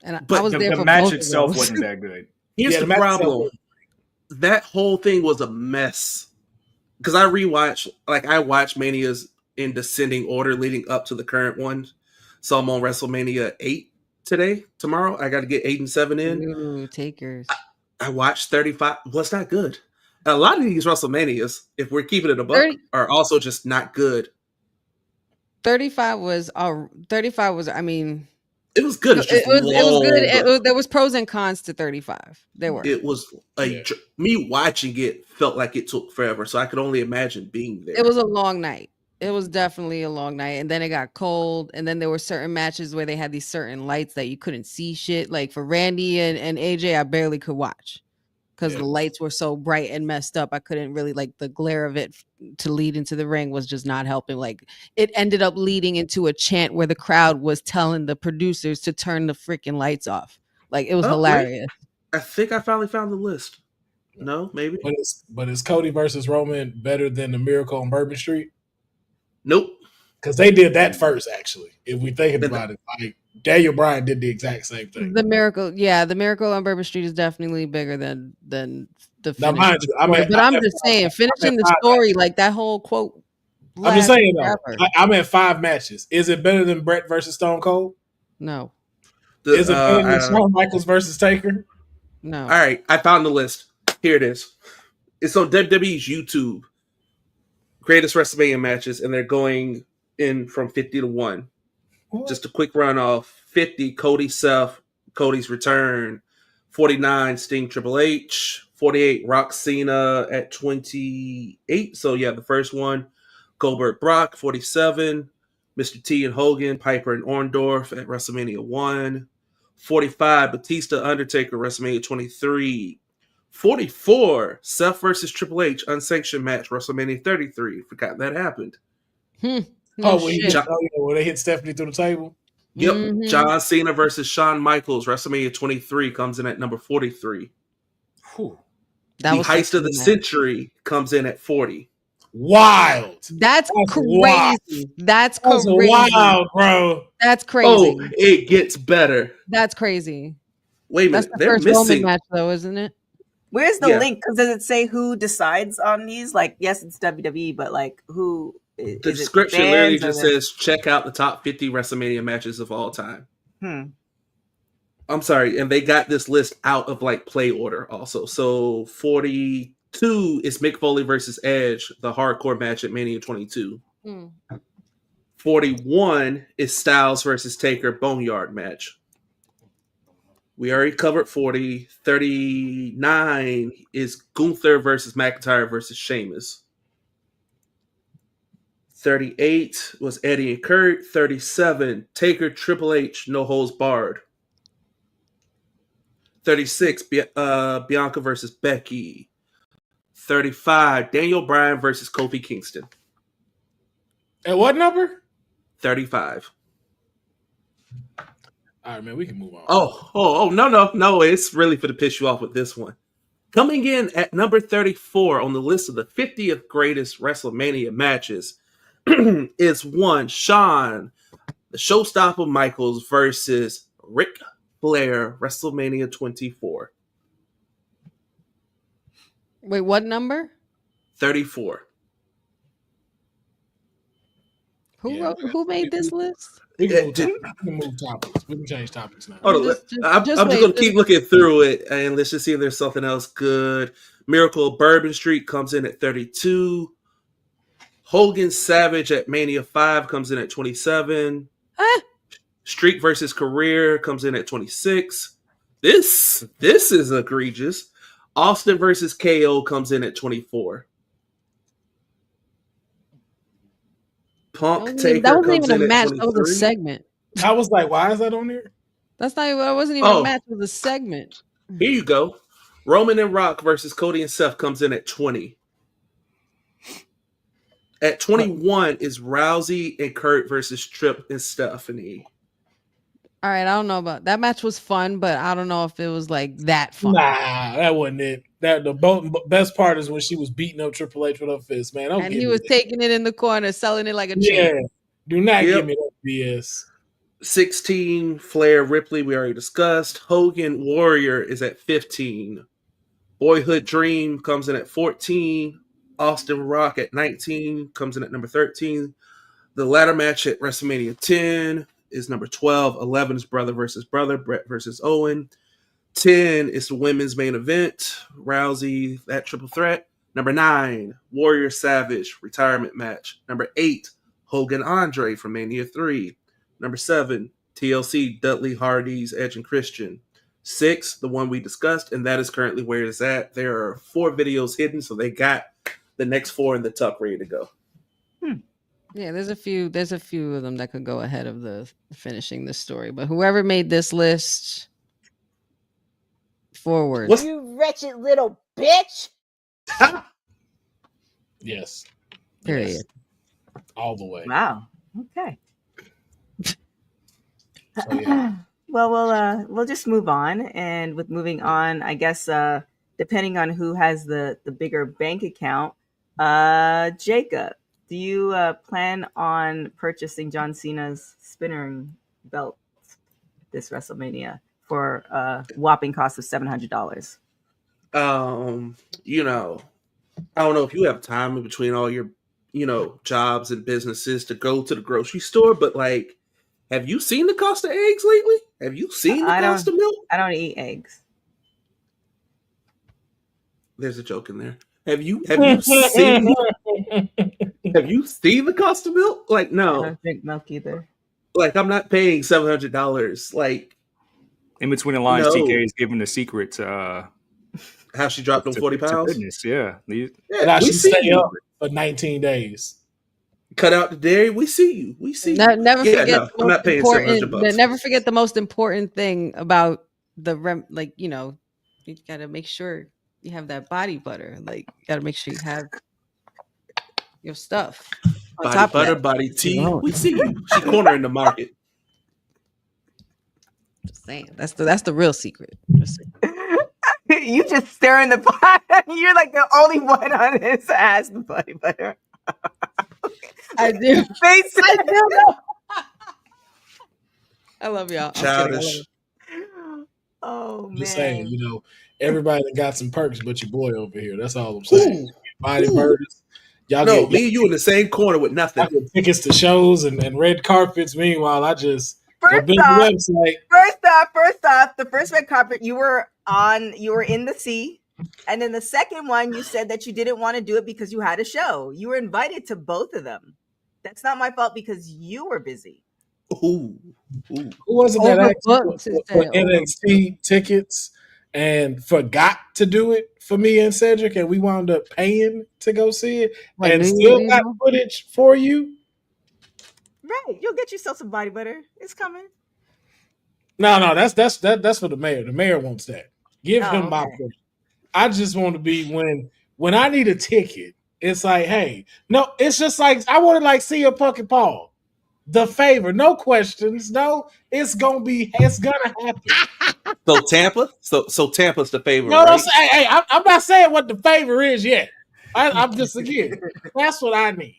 was there the for match both itself of those. Wasn't that good. Here's the problem. That whole thing was a mess. Because I watched Manias in descending order leading up to the current one. So I'm on WrestleMania 8 tomorrow. I got to get 8 and 7 in. Ooh, takers. I watched 35. Well, it's not good. A lot of these WrestleManias, if we're keeping it a buck, are also just not good. 35 was I mean, it was good. It was good. There was pros and cons to 35. There were. It was me watching it felt like it took forever, so I could only imagine being there. It was a long night. It was definitely a long night, and then it got cold, and then there were certain matches where they had these certain lights that you couldn't see shit. Like for Randy and AJ, I barely could watch because the lights were so bright and messed up. I couldn't really, like, the glare of it to lead into the ring was just not helping. Like, it ended up leading into a chant where the crowd was telling the producers to turn the freaking lights off. Like, it was hilarious. Wait. I think I finally found the list. No, maybe. But is Cody versus Roman better than the Miracle on Bourbon Street? Nope. Because they did that first, actually. If we think about it, like Daniel Bryan did the exact same thing. The Miracle on Bourbon Street is definitely bigger than the finish. Now, mind you, I'm just saying, finishing the story, like that whole quote. I'm just saying, though, I'm at 5 matches. Is it better than Bret versus Stone Cold? No. Is it better than Shawn Michaels versus Taker? No. All right, I found the list. Here it is. It's on WWE's YouTube. Greatest WrestleMania matches, and they're going in from 50 to 1. What? Just a quick run off. 50, Cody, Seth, Cody's return. 49, Sting, Triple H. 48, Rock, Cena at 28. So, yeah, the first one. Goldberg, Brock. 47, Mr. T and Hogan, Piper and Orndorff at WrestleMania 1. 45, Batista, Undertaker, WrestleMania 23. 44, Seth versus Triple H, unsanctioned match, WrestleMania 33. Forgot that happened. When they hit Stephanie through the table? Yep. Mhm. John Cena versus Shawn Michaels. WrestleMania 23 comes in at number 43. Whew. That The was Heist of the such a good match. Century comes in at 40. Wild. That's wild. crazy. That's That's crazy. wild, bro. That's Oh, crazy. it gets better. That's crazy. Wait a That's minute. the They're first Roman missing. match, though, isn't it? Where's the Yeah. link? Because does it say who decides on these? Like, yes, it's WWE, but like, who is The it? description Fans literally or just the- says check out the top 50 WrestleMania matches of all time. Hmm. I'm sorry, and they got this list out of like play order also. So 42 is Mick Foley versus Edge, the hardcore match at Mania 22. 41 is Styles versus Taker Boneyard match. We already covered 40. 39 is Gunther versus McIntyre versus Sheamus. 38 was Eddie and Kurt. 37, Taker Triple H, no holds barred. 36, Bianca versus Becky. 35, Daniel Bryan versus Kofi Kingston. At what number? 35. All right, man, we can move on. Oh, no. It's really for to piss you off with this one. Coming in at number 34 on the list of the 50th greatest WrestleMania matches is one Shawn, the Showstopper Michaels versus Ric Flair, WrestleMania 24. Wait, what number? 34. Who made this list? We can move topics. We can change topics now. I'm just going to keep looking through it, and let's just see if there's something else good. Miracle of Bourbon Street comes in at 32. Hogan Savage at Mania 5 comes in at 27. Streak versus Career comes in at 26. This is egregious. Austin versus KO comes in at 24. Punk Taker that wasn't comes even in a match. at 23. That was a segment. I was like, why is that on there? That wasn't even a match. It was a segment. Here you go. Roman and Rock versus Cody and Seth comes in at 20. At 21 is Rousey and Kurt versus Tripp and Stephanie. All right, I don't know about that match. Was fun, but I don't know if it was like that fun. Nah, that wasn't it. The best part is when she was beating up Triple H with her fist, man. And he was taking it in the corner, selling it like a yeah. champ. Do not give me that BS. 16, Flair Ripley, we already discussed. Hogan Warrior is at 15. Boyhood Dream comes in at 14. Austin Rock at 19 comes in at number 13. The ladder match at WrestleMania 10 is number 12. 11 is Brother versus Brother, Brett versus Owen. 10 is the women's main event, Rousey, that triple threat. Number 9, Warrior Savage, retirement match. Number 8, Hogan Andre from Mania 3. Number 7, TLC, Dudley, Hardy's, Edge, and Christian. 6, the one we discussed, and that is currently where it's at. There are 4 videos hidden, so they got the next 4 in the tuck ready to go. Yeah, there's a few of them that could go ahead of the finishing this story. But whoever made this list, forward. You wretched little bitch. Yes. Period. Yes. All the way. Wow. Okay. So, yeah. Well, we'll just move on, and with moving on, I guess depending on who has the bigger bank account, Jacob, do you plan on purchasing John Cena's spinning belt this WrestleMania for a whopping cost of $700? I don't know if you have time in between all your, jobs and businesses to go to the grocery store, but like, have you seen the cost of eggs lately? Have you seen the cost of milk? I don't eat eggs. There's a joke in there. Have you seen the cost of milk? Like, no. I don't drink milk either. Like, I'm not paying $700. Like, in between the lines, no. TK is giving the secret to how she dropped on 40 pounds. Goodness, yeah. Now she stay up for 19 days. Cut out the dairy. We see you. We see you. Never forget. No, I'm not paying $700. Never forget the most important thing about the you got to make sure you have that body butter. Like, you got to make sure you have your stuff. Body butter, body tea. We see you. She cornering the market. Just saying. That's the real secret. Just saying. You just stirring the pot. You're like the only one on his ass, buddy butter. I do. Face. I do know. I love y'all. I'm kidding. I love Childish. you. Oh Just saying, man. you know, everybody that got some perks, but your boy over here. That's all I'm saying. Body murders. Y'all No, get me and you in the same corner with I nothing. get tickets to shows and red carpets. Meanwhile, I just go First build off, the website. First off, the first red carpet you were in the sea. And then the second one, you said that you didn't want to do it because you had a show. You were invited to both of them. That's not my fault because you were busy. Ooh. Who was it that asked Overbooked, she for said, NXT tickets and forgot to do it for me and Cedric, and we wound up paying to go see it, What, and New still Year's got Eve? footage for you? Right. You'll get yourself some body butter. It's coming. No, that's for the mayor. The mayor wants that. Give Oh, him my okay. portion. I just want to be when I need a ticket. It's like, hey, no, it's just like I want to like see a Puck and Paul. The favor, no questions, no. It's gonna happen. So Tampa? So Tampa's the favorite, No, right? hey, I'm not saying what the favor is yet. I'm just again. That's what I need.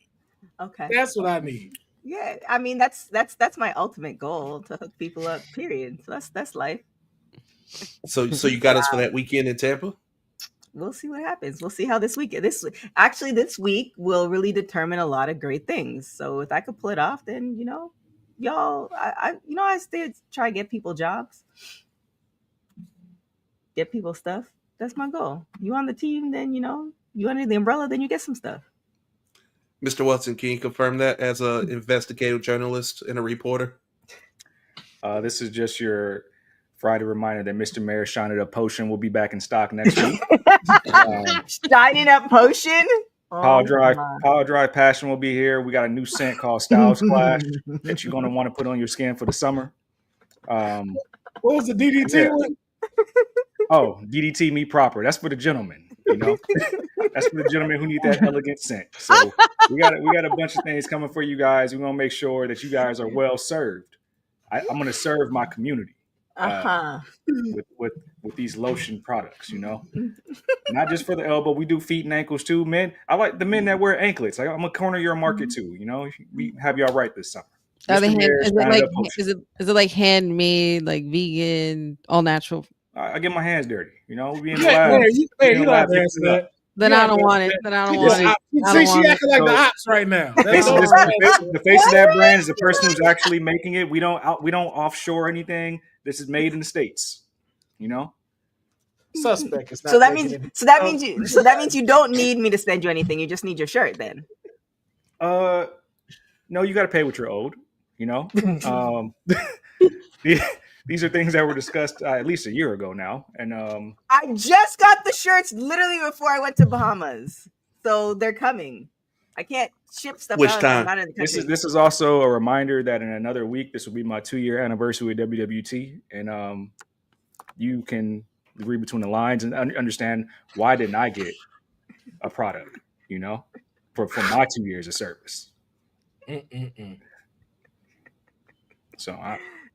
Okay. That's what I need. Yeah. I mean, that's my ultimate goal to hook people up. Period. So that's life. So you got us for that weekend in Tampa? We'll see what happens. We'll see how this week week will really determine a lot of great things. So if I could pull it off, then y'all, I still try to get people jobs, get people stuff. That's my goal. You on the team, then you under the umbrella, then you get some stuff. Mr. Watson, can you confirm that as an investigative journalist and a reporter? This is just your Friday reminder that Mr. Mayor Shining Up Potion will be back in stock next week. Shining Up Potion. Power Drive Passion will be here. We got a new scent called Styles Clash that you're going to want to put on your skin for the summer. What was the DDT one? Oh, DDT Me Proper. That's for the gentlemen, That's for the gentlemen who need that elegant scent. So we got a bunch of things coming for you guys. We're going to make sure that you guys are well served. I'm going to serve my community with these lotion products, Not just for the elbow. We do feet and ankles too, men. I like the men that wear anklets. I'm gonna corner your market too. We have y'all right this summer. Are they is it like handmade, like vegan, all natural? I get my hands dirty. We be in the Yeah, lab. you don't have to answer that. Then I don't want it. Then I don't want it. See, she acting like the ops right now. The face of that brand is the person who's actually making it. We don't offshore anything. This is made in the States. Suspect. So that means you don't need me to send you anything. You just need your shirt then. No, you got to pay what you're owed. These are things that were discussed at least a year ago now, and I just got the shirts literally before I went to Bahamas, so they're coming. I can't ship stuff out. I'm not in the country. This is also a reminder that in another week this will be my 2-year anniversary with WWT, and you can read between the lines and understand why didn't I get a product, for my 2 years of service. So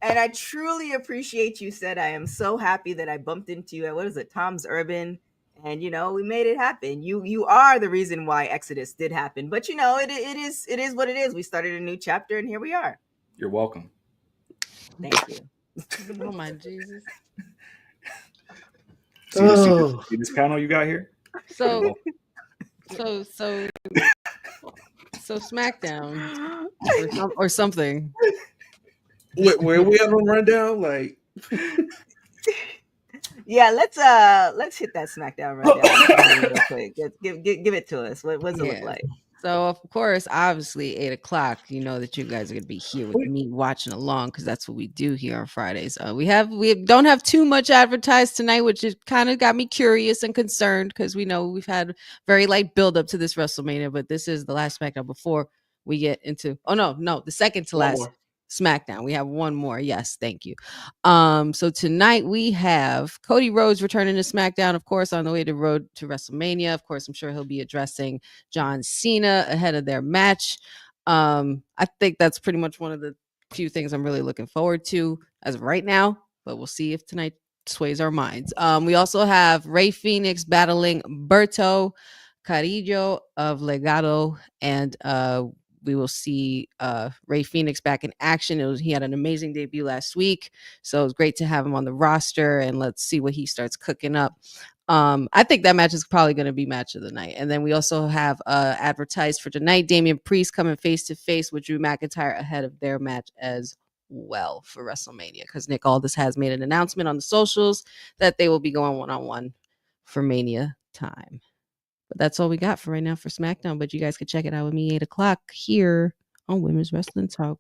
I truly appreciate you. Said I am so happy that I bumped into you at what is it, Tom's Urban, and we made it happen. You are the reason why Exodus did happen. But it is what it is. We started a new chapter, and here we are. You're welcome. Thank you. Oh my Jesus. See this panel you got here? So SmackDown or something. Where we on the rundown? Like, yeah, let's hit that SmackDown rundown real quick. Give it to us. What does it look like? So of course, obviously 8:00. You know that you guys are gonna be here with me watching along because that's what we do here on Fridays. We don't have too much advertised tonight, which is kind of got me curious and concerned because we know we've had very light build up to this WrestleMania, but this is the last SmackDown before we get into. Oh no, the second to last SmackDown. We have one more. Yes, thank you. So tonight we have Cody Rhodes returning to SmackDown, of course, on the way to road to WrestleMania. Of course, I'm sure he'll be addressing John Cena ahead of their match. I think that's pretty much one of the few things I'm really looking forward to as of right now. but we'll see if tonight sways our minds. We also have Rey Fénix battling Berto Carrillo of Legado, and we will see Rey Fénix back in action. He had an amazing debut last week, so it was great to have him on the roster, and let's see what he starts cooking up. I think that match is probably going to be match of the night. And then we also have advertised for tonight, Damian Priest coming face to face with Drew McIntyre ahead of their match as well for WrestleMania, because Nick Aldis has made an announcement on the socials that they will be going one-on-one for Mania time. But that's all we got for right now for SmackDown. But you guys can check it out with me 8 o'clock here on Women's Wrestling Talk.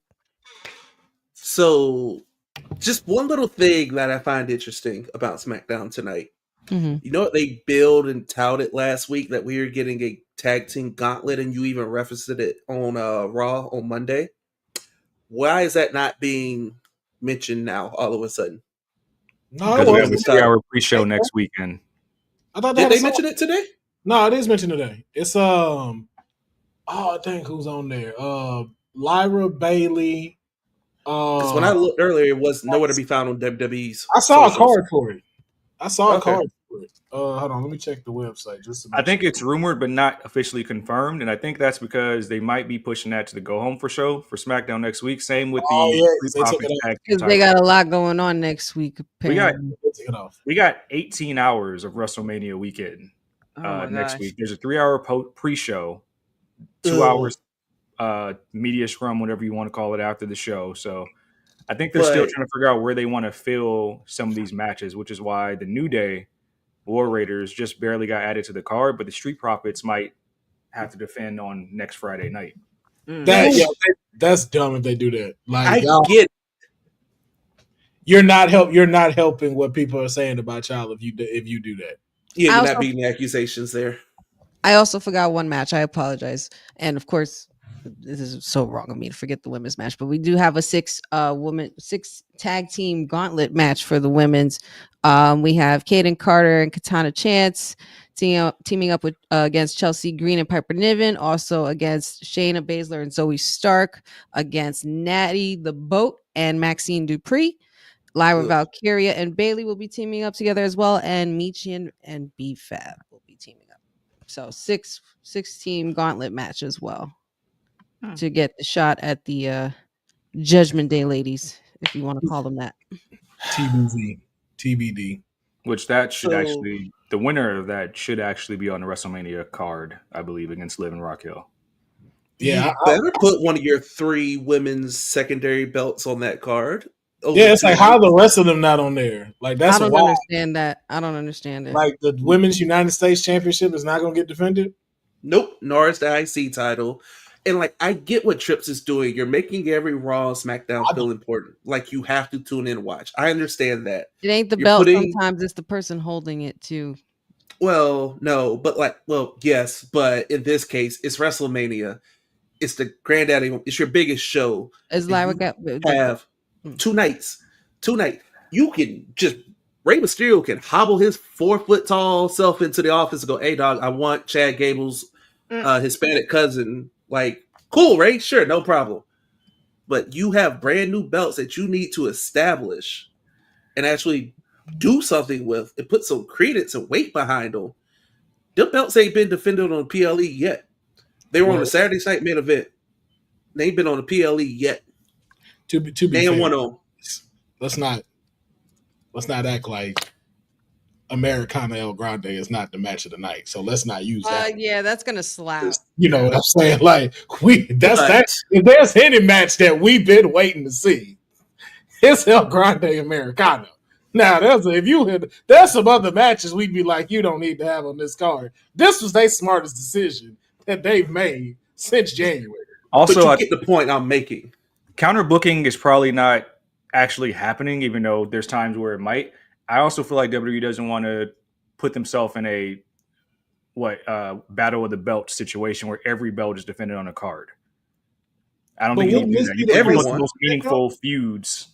So, just one little thing that I find interesting about SmackDown tonight. Mm-hmm. You know what they billed and touted last week, that we were getting a tag team gauntlet, and you even referenced it on Raw on Monday. Why is that not being mentioned now all of a sudden? No, Because it we have a wasn't. 3-hour pre-show next weekend. I thought Did they mention it today? No, it is mentioned today. It's oh, dang, who's on there? Lyra Bailey. Because when I looked earlier, it was nowhere to be found on WWE's. I saw socials. a card for it. I saw a Okay. card for it. Hold on, let me check the website just to I think it's rumored but not officially confirmed, and I think that's because they might be pushing that to the Go Home for show for SmackDown next week. Same with Oh, the yeah, Free they took Profits it off. tag team Because they title. got a lot going on next week. We got apparently. They took it off. we got 18 hours of WrestleMania weekend my next gosh. week. There's a 3-hour pre-show, 2 Ugh. hours media scrum, whatever you want to call it, after the show. So I think they're still But- trying to figure out where they want to fill some of these matches, which is why the New Day War Raiders just barely got added to the card, but the Street Profits might have to defend on next Friday night. That's dumb if they do that. Like, I y'all, get you're not helping what people are saying about y'all if you do that. Yeah, I you're also- not beating the accusations there. I also forgot one match. I apologize. And of course, this is so wrong of me to forget the women's match, but we do have a 6 tag team gauntlet match for the women's. We have Kaden Carter and Katana Chance teaming up with against Chelsea Green and Piper Niven, also against Shayna Baszler and Zoe Stark, against Natty the Boat and Maxine Dupree. Lyra Ugh. Valkyria and Bailey will be teaming up together as well, and Michigan and B-Fab will be teaming up. So 6 team gauntlet match as well to get the shot at the Judgment Day ladies, if you want to call them that. TBD. Which that should So- actually, the winner of that should actually be on the WrestleMania card, I believe, against Liv and Raquel. Yeah, You better put one of your 3 women's secondary belts on that card. Yeah, it's like, how are the rest of them not on there? Like, that's I don't why. understand that. I don't understand it. Like, the Women's United States Championship is not going to get defended? Nope, nor is the IC title. And like, I get what Trips is doing. You're making every Raw and SmackDown feel important. Like, you have to tune in and watch. I understand that. It ain't the You're belt. putting- Sometimes it's the person holding it too. Well, no, but like, well, yes, but in this case, it's WrestleMania. It's the granddaddy. It's your biggest show. As And Lyra you got have 2 nights. You can just Rey Mysterio can hobble his 4-foot tall self into the office and go, "Hey, dog, I want Chad Gable's Hispanic cousin." Like, cool, Ray, sure, no problem. But you have brand new belts that you need to establish and actually do something with and put some credence and weight behind them. Them belts ain't been defended on the PLE yet. They were on the Saturday Night Main Event. They ain't been on the PLE yet. To be They ain't fair, one on. let's not act like Americana El Grande is not the match of the night. So let's not use that. yeah, that's gonna slap. You know what I'm saying? Like, that's But- that. If there's any match that we've been waiting to see, it's El Grande Americana. Now, there's some other matches we'd be like, you don't need to have on this card. This was their smartest decision that they've made since January. Also, But you get the point I'm making. counter booking is probably not actually happening, even though there's times where it might. I also feel like WWE doesn't want to put themselves in a battle of the belt situation where every belt is defended on a card. I don't But think you need wouldn't to do this that. be You the put the everyone? most meaningful feuds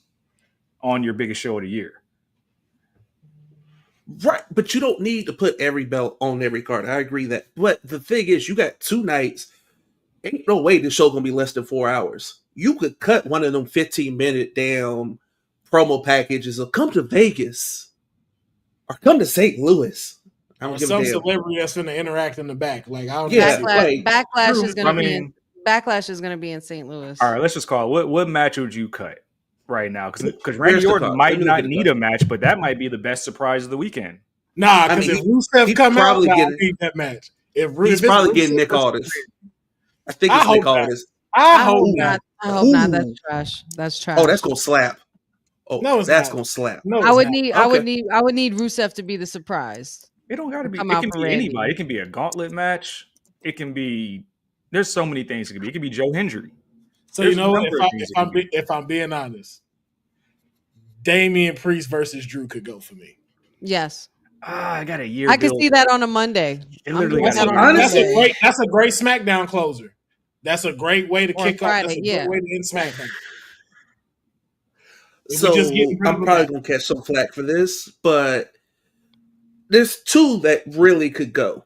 on your biggest show of the year. Right, but you don't need to put every belt on every card. I agree that. But the thing is, you got 2 nights. Ain't no way this show gonna be less than 4 hours. You could cut one of them 15-minute damn promo packages of come to Vegas or come to St. Louis. I don't Or give some a damn. celebrity that's going to interact in the back. Like, I don't Yeah, know. Backlash is Drew, gonna be in Backlash is gonna be in St. Louis. All right, let's just call it. What match would you cut right now? Because Randy Where's the Orton card? might Let me look not at the need card. a match, but that might be the best surprise of the weekend. Nah, I because mean, if Rusev he's come out, probably I getting- need that match. If He's it's probably getting Rusev, Nick that's Aldis. crazy. I think I it's Nick hope not. Aldis. I hope not. I hope not. That's Ooh. trash. That's trash. Oh, that's gonna slap. Oh, No, it's that's not. gonna slap. No, I it's would not. need. Okay. I would need Rusev to be the surprise. It don't got to be. Come It out can for be Randy. anybody. It can be a gauntlet match. It can be. There's so many things it could be. It could be Joe Hendry. So There's you know, a number of things it could be. if I'm being honest, Damian Priest versus Drew could go for me. Yes, I got a year. I could see that on a Monday. It literally I'm got doing a that on a honestly- That's a great SmackDown closer. That's a great way to Or kick off. That's Friday, a yeah. good way to end SmackDown. If So we just get rid of I'm the probably back. gonna catch some flack for this, but there's two that really could go.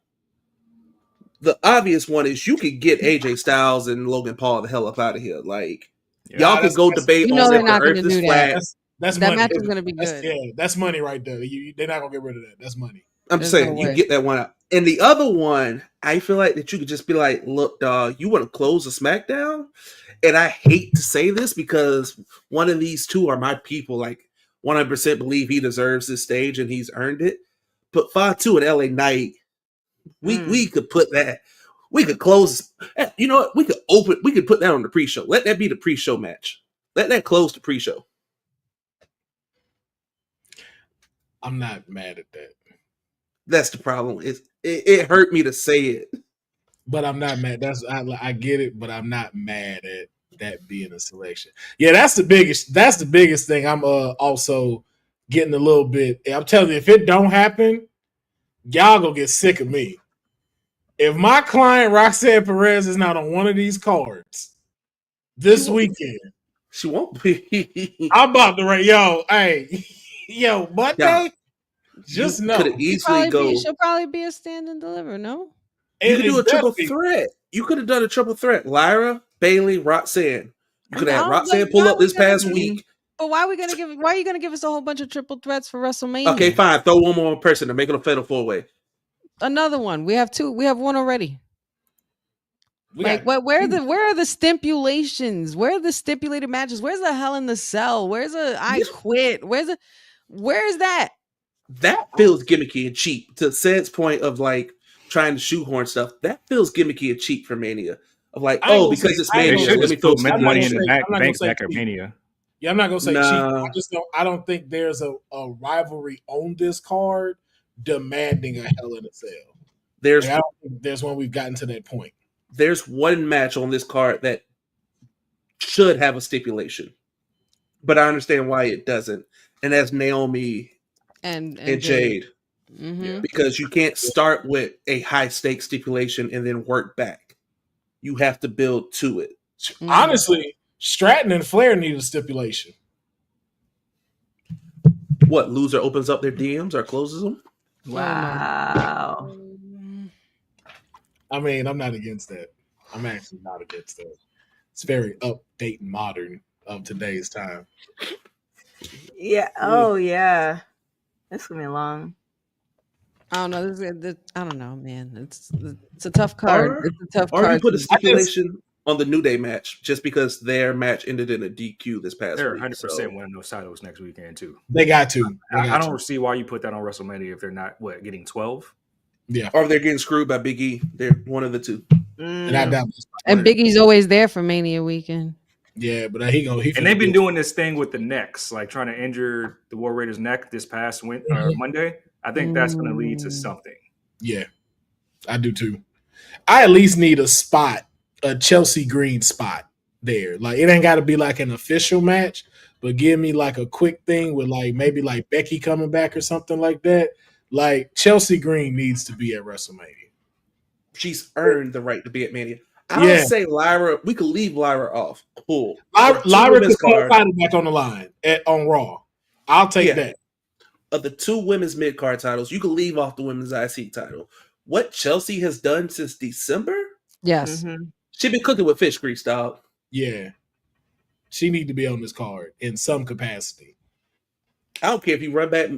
The obvious one is you could get AJ Styles and Logan Paul the hell up out of here. Like y'all could go debate You know on they're if not the gonna earth is do that. flat. That's That money. match is gonna be That's- good. Yeah, that's money right there. They're not gonna get rid of that. That's money. I'm There's saying no you way. get that one out. And the other one, I feel like that you could just be like, look, dog, you want to close the SmackDown? And I hate to say this because one of these two are my people. Like 100% believe he deserves this stage and he's earned it. But 5-2 at LA Knight, we could put that. We could close. You know what? We could put that on the pre-show. Let that be the pre-show match. Let that close the pre-show. I'm not mad at that, That's the problem. It hurt me to say it. but I'm not mad. I get it, but I'm not mad at that being a selection. Yeah, that's the biggest. That's the biggest thing. I'm also getting a little bit. I'm telling you, if it don't happen, y'all gonna get sick of me. If my client Roxanne Perez is not on one of these cards this weekend, she won't be. I'm about to rate. Yo, hey, yo, Monday. Yeah. Just You know could easily go. She'll probably be a stand and deliver. No, You could do a triple definitely- threat. You could have done a triple threat. Lyra, Bailey, Roxanne. You could I have don't Roxanne like- pull why up we this gonna past do- week. but why are we gonna give? Why are you gonna give us a whole bunch of triple threats for WrestleMania? Okay, fine. Throw one more person to make it a fatal four-way. Another one. We have two. We have one already. We Like got- what? Where are the stipulations? Where are the stipulated matches? Where's the Hell in the Cell? Where's the I Quit? Where's that? That feels gimmicky and cheap. To Sed's point of like trying to shoehorn stuff, that feels gimmicky and cheap for Mania. Of like, I ain't oh, gonna because say- it's I ain't They Mania, should let me just throw put some money gonna in the say- I'm not bank gonna back say at cheap. Mania. Yeah, I'm not gonna say Nah. cheap. I just don't. I don't think there's a rivalry on this card demanding a Hell in a Cell. There's Like, I don't think there's one we've gotten to that point. there's one match on this card that should have a stipulation, but I understand why it doesn't, and that's Naomi And and Jade. Mm-hmm. Because you can't start with a high stakes stipulation and then work back. You have to build to it. Honestly, Stratton and Flair need a stipulation. What, loser opens up their DMs or closes them? Wow. I mean, I'm not against that. I'm actually not against that. It's very update and modern of today's time. Yeah. Oh, yeah. That's gonna be long. I don't know. I don't know, man. It's a tough card. It's a tough Or card. you put a to- stipulation on the New Day match just because their match ended in a DQ this past They're week. 100% So winning those titles next weekend too. They got to. They I got don't to. see why you put that on WrestleMania if they're not getting 12. Yeah, or if they're getting screwed by Big E, they're one of the two. and I doubt. And Biggie's always there for Mania weekend. Yeah, but he And they've been doing this thing with the necks, like trying to injure the War Raiders' neck this past Monday. I think that's going to lead to something. Yeah, I do too. I at least need a spot, a Chelsea Green spot there. Like it ain't got to be like an official match, but give me like a quick thing with like maybe like Becky coming back or something like that. Like Chelsea Green needs to be at WrestleMania. She's earned the right to be at Mania. I Yeah. would say Lyra, we could leave Lyra off. Cool. Lyra could put card, the title back on the line on Raw. I'll take Yeah. that. of the two women's mid card titles, you could leave off the women's IC title. What Chelsea has done since December? Yes. She been cooking with fish grease, dog. Yeah, she need to be on this card in some capacity. I don't care if you run back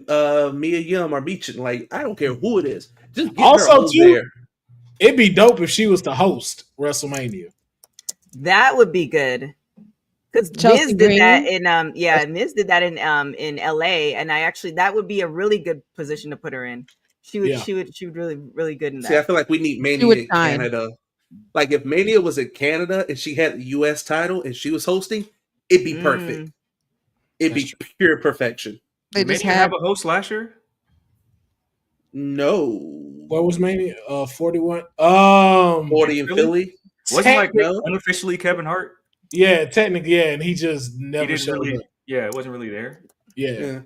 Mia Yim or Meechin. Like, I don't care who it is. Just get her Also, over too, there. it'd be dope if she was to host WrestleMania. That would be good. Because Chelsea Miz did that Green? in Miz did that in LA, and that would be a really good position to put her in. She would really good in See, I that. feel like we need Mania would in shine. Canada. Like, if Mania was in Canada and she had the US title and she was hosting, it'd be perfect. It'd That's be true. pure perfection. They Did just Mania had have a host last year? No. What was Mania? 41. 40 in Philly? Wasn't like No. unofficially Kevin Hart? Yeah, technically, yeah, and he just He never didn't showed really. up. Yeah, it wasn't really there. Yeah,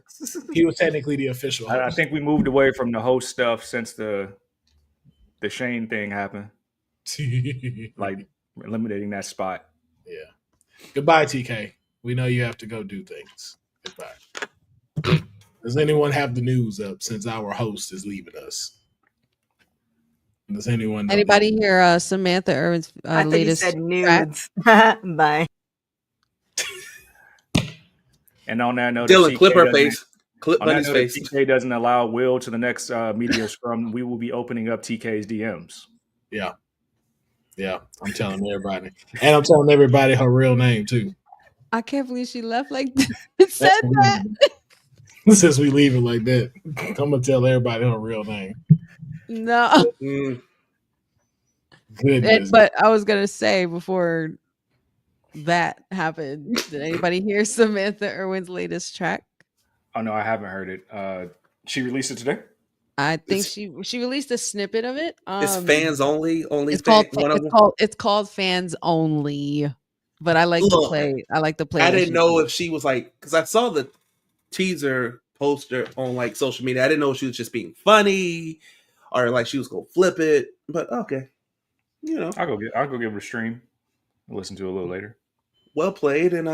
he was technically the official host. I think we moved away from the host stuff since the Shane thing happened. Like eliminating that spot. Yeah. Goodbye, TK. We know you have to go do things. Goodbye. Does anyone have the news up since our host is leaving us? Does anyone know? Anybody hear Samantha Irwin's I thought you latest said track? nudes. Bye. And on that note, Dylan, if clip TK her doesn't- face. Clip on that Bunny's note, if face. TK doesn't allow Will to the next media scrum, we will be opening up TK's DMs. Yeah. Yeah, I'm telling everybody. And I'm telling everybody her real name, too. I can't believe she left like that. Said that. Since we leave it like that, I'm going to tell everybody her real name. No. Goodness. But I was going to say before that happened, did anybody hear Samantha Irwin's latest track? Oh no, I haven't heard it. She released it today? I think she released a snippet of it. It's fans only. It's called Fans Only. But I like to play. I like to play. I didn't know if she was like, because I saw the teaser poster on like social media. I didn't know if she was just being funny or like she was gonna flip it. But okay, you know, I'll go give it a stream. I'll listen to it a little later. Well played, and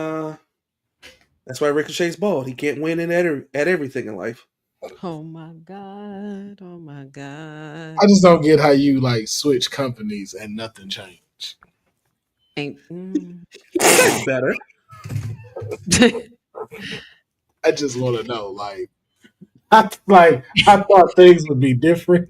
that's why Ricochet's bald. He can't win at everything in life. Oh my god! Oh my god! I just don't get how you like switch companies and nothing changed. That's better. I just want to know, like, I thought things would be different.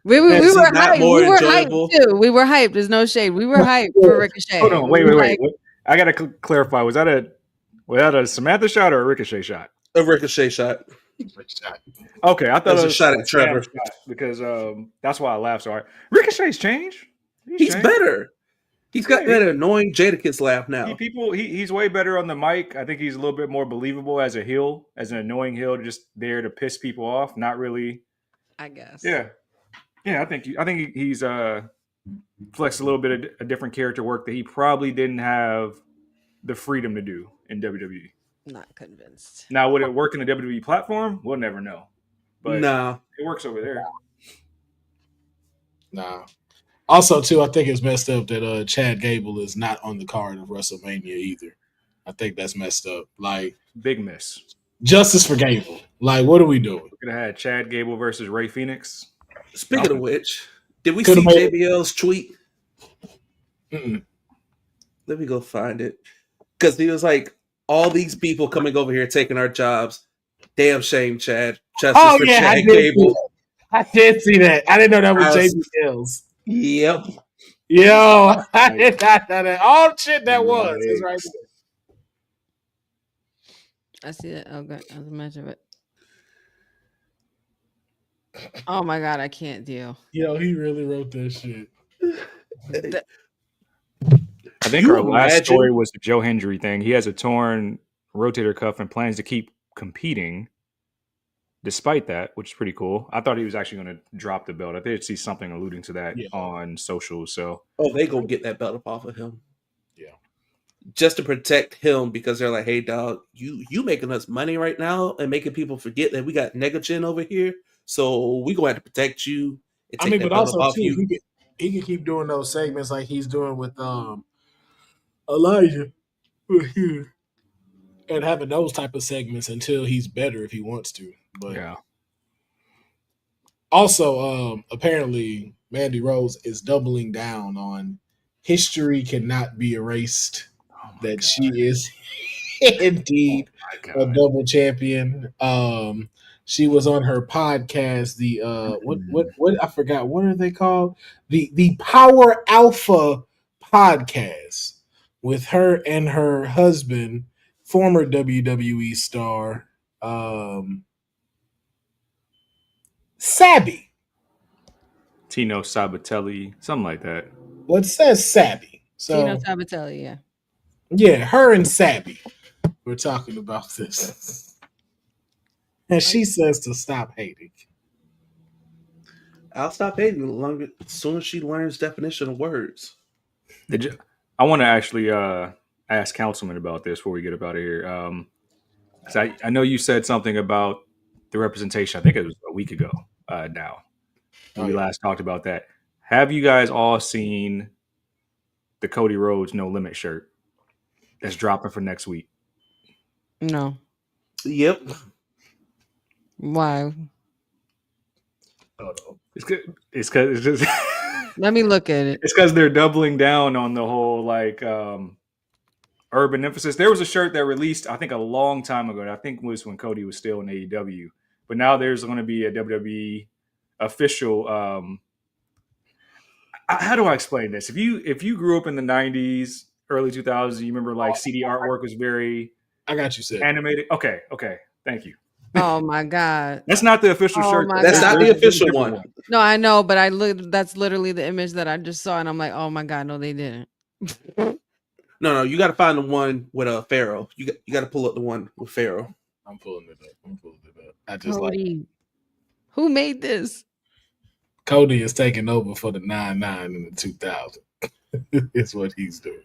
We were hyped. We were hyped too. We were hyped. There's no shade. We were hyped for Ricochet. Hold on, wait. I gotta clarify. Was that a Samantha shot or a Ricochet shot? A Ricochet shot. Okay, I thought it was a shot at Trevor because that's why I laughed so hard. Ricochet's changed. He's better. He's got that annoying Jadakiss laugh now. He's way better on the mic. I think he's a little bit more believable as a heel, as an annoying heel, just there to piss people off. Not really. I guess. Yeah. I think he's flexed a little bit of a different character work that he probably didn't have the freedom to do in WWE. Not convinced. Now, would it work in the WWE platform? We'll never know. But no, it works over there. Nah. Also, too, I think it's messed up that Chad Gable is not on the card of WrestleMania either. I think that's messed up. Like, big miss. Justice for Gable. Like, what are we doing? We could have had Chad Gable versus Ray Phoenix. Speaking of which, did we see JBL's tweet? Mm-mm. Let me go find it. Because he was like, all these people coming over here taking our jobs. Damn shame, Chad. Justice for Chad Gable. I did see that. I didn't know that was JBL's. Yep. Yo, I did not know that. All shit that was is right there. I see that. Oh, God. That's a match of it. Oh my god, I can't deal. Yo, he really wrote that shit. I think our last story was the Joe Hendry thing. He has a torn rotator cuff and plans to keep competing despite that, which is pretty cool. I thought he was actually going to drop the belt. I did see something alluding to that on social. So, they gonna get that belt up off of him. Yeah, just to protect him because they're like, hey, dog, you making us money right now and making people forget that we got Negachin over here. So we gonna have to protect you. And take that but also off too, you. he can keep doing those segments like he's doing with Elijah, and having those type of segments until he's better if he wants to. But yeah. Also, apparently, Mandy Rose is doubling down on history cannot be erased. That she is Indeed, my a God. double champion. She was on her podcast. The what I forgot. What are they called? The Power Alpha podcast with her and her husband, former WWE star, Sabby. Tino Sabatelli, something like that. Well, it says Sabby. Tino So Sabatelli, yeah. yeah, her and Sabby. We're talking about this. And she says to stop hating. I'll stop hating as soon as she learns definition of words. I want to actually ask Councilman about this before we get up out of here. 'Cause I know you said something about the representation. I think it was a week ago now. When we last talked about that. Have you guys all seen the Cody Rhodes No Limit shirt that's dropping for next week? No. Yep. Why? It's because it's just Let me look at it. it's because they're doubling down on the whole like urban emphasis. There was a shirt that released, I think, a long time ago. I think it was when Cody was still in AEW. But now there's going to be a WWE official. How do I explain this? If you grew up in the '90s, early 2000s, you remember like CD artwork was very. I got you, Sid. Animated. Okay. Thank you. Oh my God. That's not the official shirt. That's not the official one. No, I know, but that's literally the image that I just saw, and I'm like, oh my God, no, they didn't. No, you got to find the one with Pharaoh. You got to pull up the one with Pharaoh. I'm pulling it up. I just Cody. Who made this? Cody is taking over for the 9-9 in the 2000. It's what he's doing.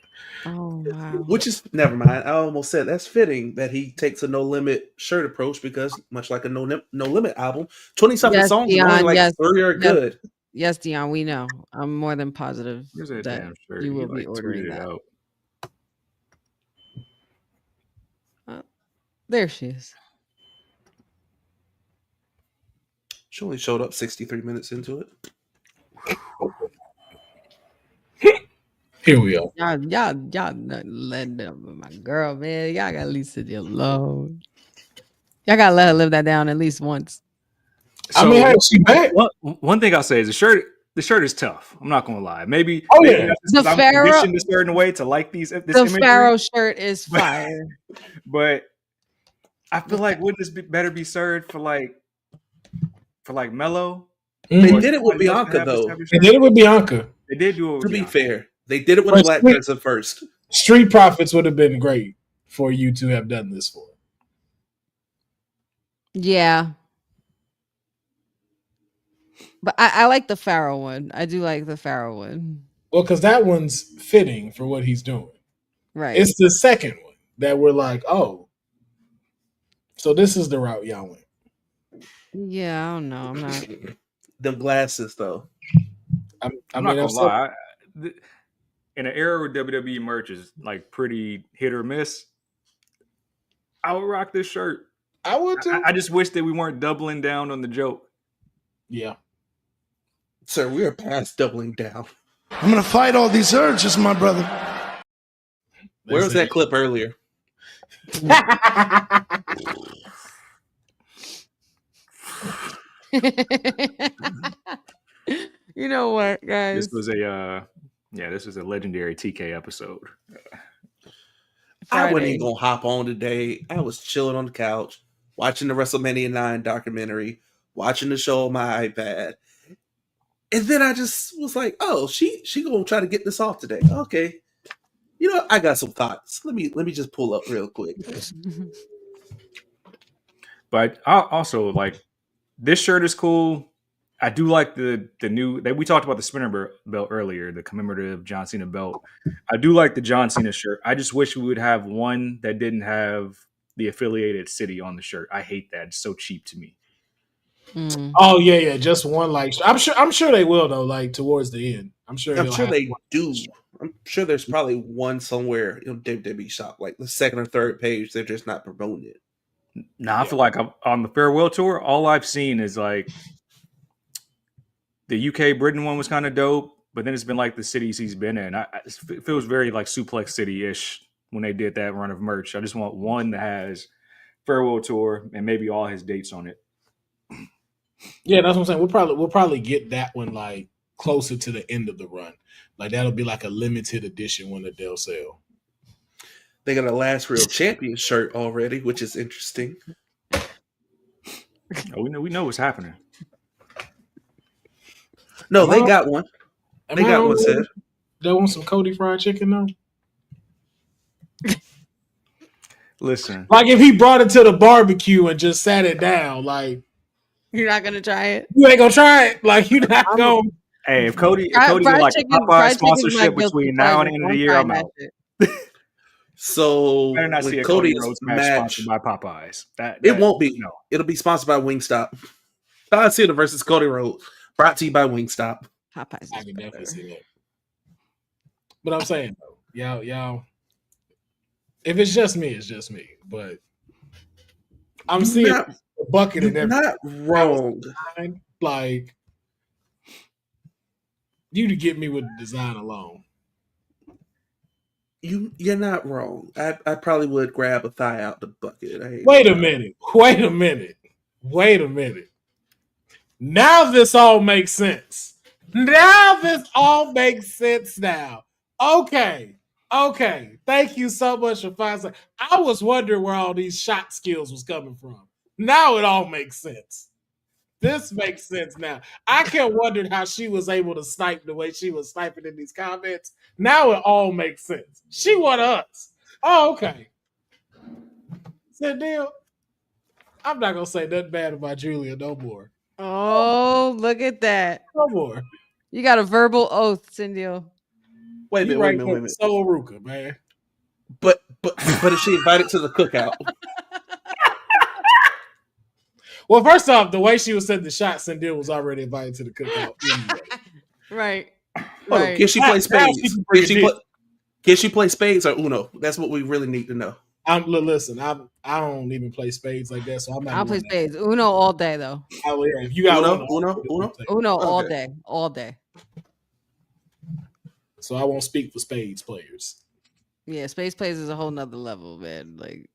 Oh wow. Which is never mind. I almost said that's fitting that he takes a no limit shirt approach because much like a no limit album, 20-something songs, Dion, only like 3 are good. Yes, Dion, we know. I'm more than positive that damn shirt. you will be ordering that. There she is. She only showed up 63 minutes into it. Here we are. Y'all not letting them, my girl, man. Y'all gotta at least sit alone. Y'all gotta let her live that down at least once. So, I mean, hey, she back. One thing I'll say is the shirt is tough. I'm not gonna lie. Maybe the I'm Pharaoh conditioned a certain way to like this the imagery. Pharaoh shirt is fire. But I feel like wouldn't this better be served for like Mello? They did it with Bianca though. They did it with Bianca. They did do it with Bianca. To be fair, they did it with a black person first. Street Profits would have been great for you to have done this for. Yeah. But I like the Pharaoh one. I do like the Pharaoh one. Well, because that one's fitting for what he's doing. Right. It's the second one that we're like, oh, so this is the route y'all went. Yeah, I don't know. I'm not. Them glasses, though. I'm not gonna lie. In an era where WWE merch is like pretty hit or miss, I would rock this shirt. I would too. I just wish that we weren't doubling down on the joke. Yeah. Sir, we are past doubling down. I'm going to fight all these urges, my brother. Where was that clip earlier? You know what, guys? This was a legendary TK episode. I wasn't even gonna hop on today. I was chilling on the couch, watching the WrestleMania 9 documentary, watching the show on my iPad. And then I just was like, oh, she gonna try to get this off today. Okay. You know, I got some thoughts. Let me just pull up real quick. But I also like this shirt is cool. I do like the new that we talked about the spinner belt earlier, the commemorative John Cena belt. I do like the John Cena shirt. I just wish we would have one that didn't have the affiliated city on the shirt. I hate that. It's so cheap to me. Oh yeah, just one. Like I'm sure they will though. Like towards the end, I'm sure they do. I'm sure there's probably one somewhere in WWE shop, like the second or third page. They're just not promoting it. Now I feel like on the farewell tour, all I've seen is like the UK Britain one was kind of dope, but then it's been like the cities he's been in. It feels very like Suplex City ish when they did that run of merch. I just want one that has farewell tour and maybe all his dates on it. Yeah, that's what I'm saying. We'll probably get that one like closer to the end of the run. Like that'll be like a limited edition one that they'll sell. They got a Last Real Champion shirt already, which is interesting. Oh, we know what's happening. No, they got one. They got one said. They want some Cody fried chicken though. Listen, like if he brought it to the barbecue and just sat it down, like you're not gonna try it. You ain't gonna try it. Like you're not going. Hey, if Cody got like a Popeye sponsorship between now and the end of the year, I'm out. So better not see a Cody Rhodes match sponsored by Popeyes. It won't be. No, it'll be sponsored by Wingstop. John Cena versus Cody Rhodes, brought to you by Wingstop. Popeyes. I can definitely see that. But I'm saying though, y'all. If it's just me, it's just me. But I'm seeing a bucket and everything. Not wrong. Like you to get me with the design alone. You're not wrong. I probably would grab a thigh out the bucket. Wait a minute. Now this all makes sense. Now. Okay. Thank you so much for finding. I was wondering where all these shot skills was coming from. Now it all makes sense. This makes sense now. I kept wondering how she was able to snipe the way she was sniping in these comments. Now it all makes sense. She won us. Oh, okay. Said deal. I'm not gonna say nothing bad about Julia no more. Oh, look at that. No more. You got a verbal oath, Cindy. Wait a minute. So Aruka, man. But is she invited to the cookout? Well, first off, the way she was setting the shots, Cindy was already invited to the cookout. Anyway. Right. Oh, can she play spades? Can she play spades or Uno? That's what we really need to know. Listen, I don't even play spades like that, so I'm not. I'll play spades. Uno all day though. If you got Uno all day. So I won't speak for spades players. Yeah, spades players is a whole nother level, man. Like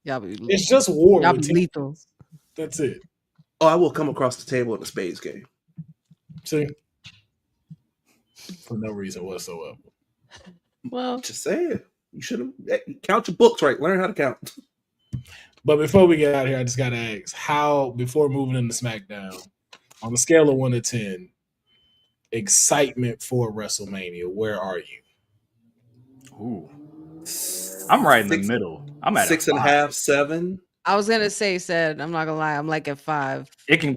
y'all be. It's just war. Y'all be lethal. That's it. Oh, I will come across the table in a spades game. See, for no reason whatsoever. Well, just saying. You should have count your books right. Learn how to count. But before we get out of here, I just got to ask, how, before moving into SmackDown, on a scale of 1 to 10, excitement for WrestleMania, where are you? Ooh, I'm right in the middle. I'm at 6.5, 7. I was gonna say, I'm not gonna lie, I'm like at 5. It can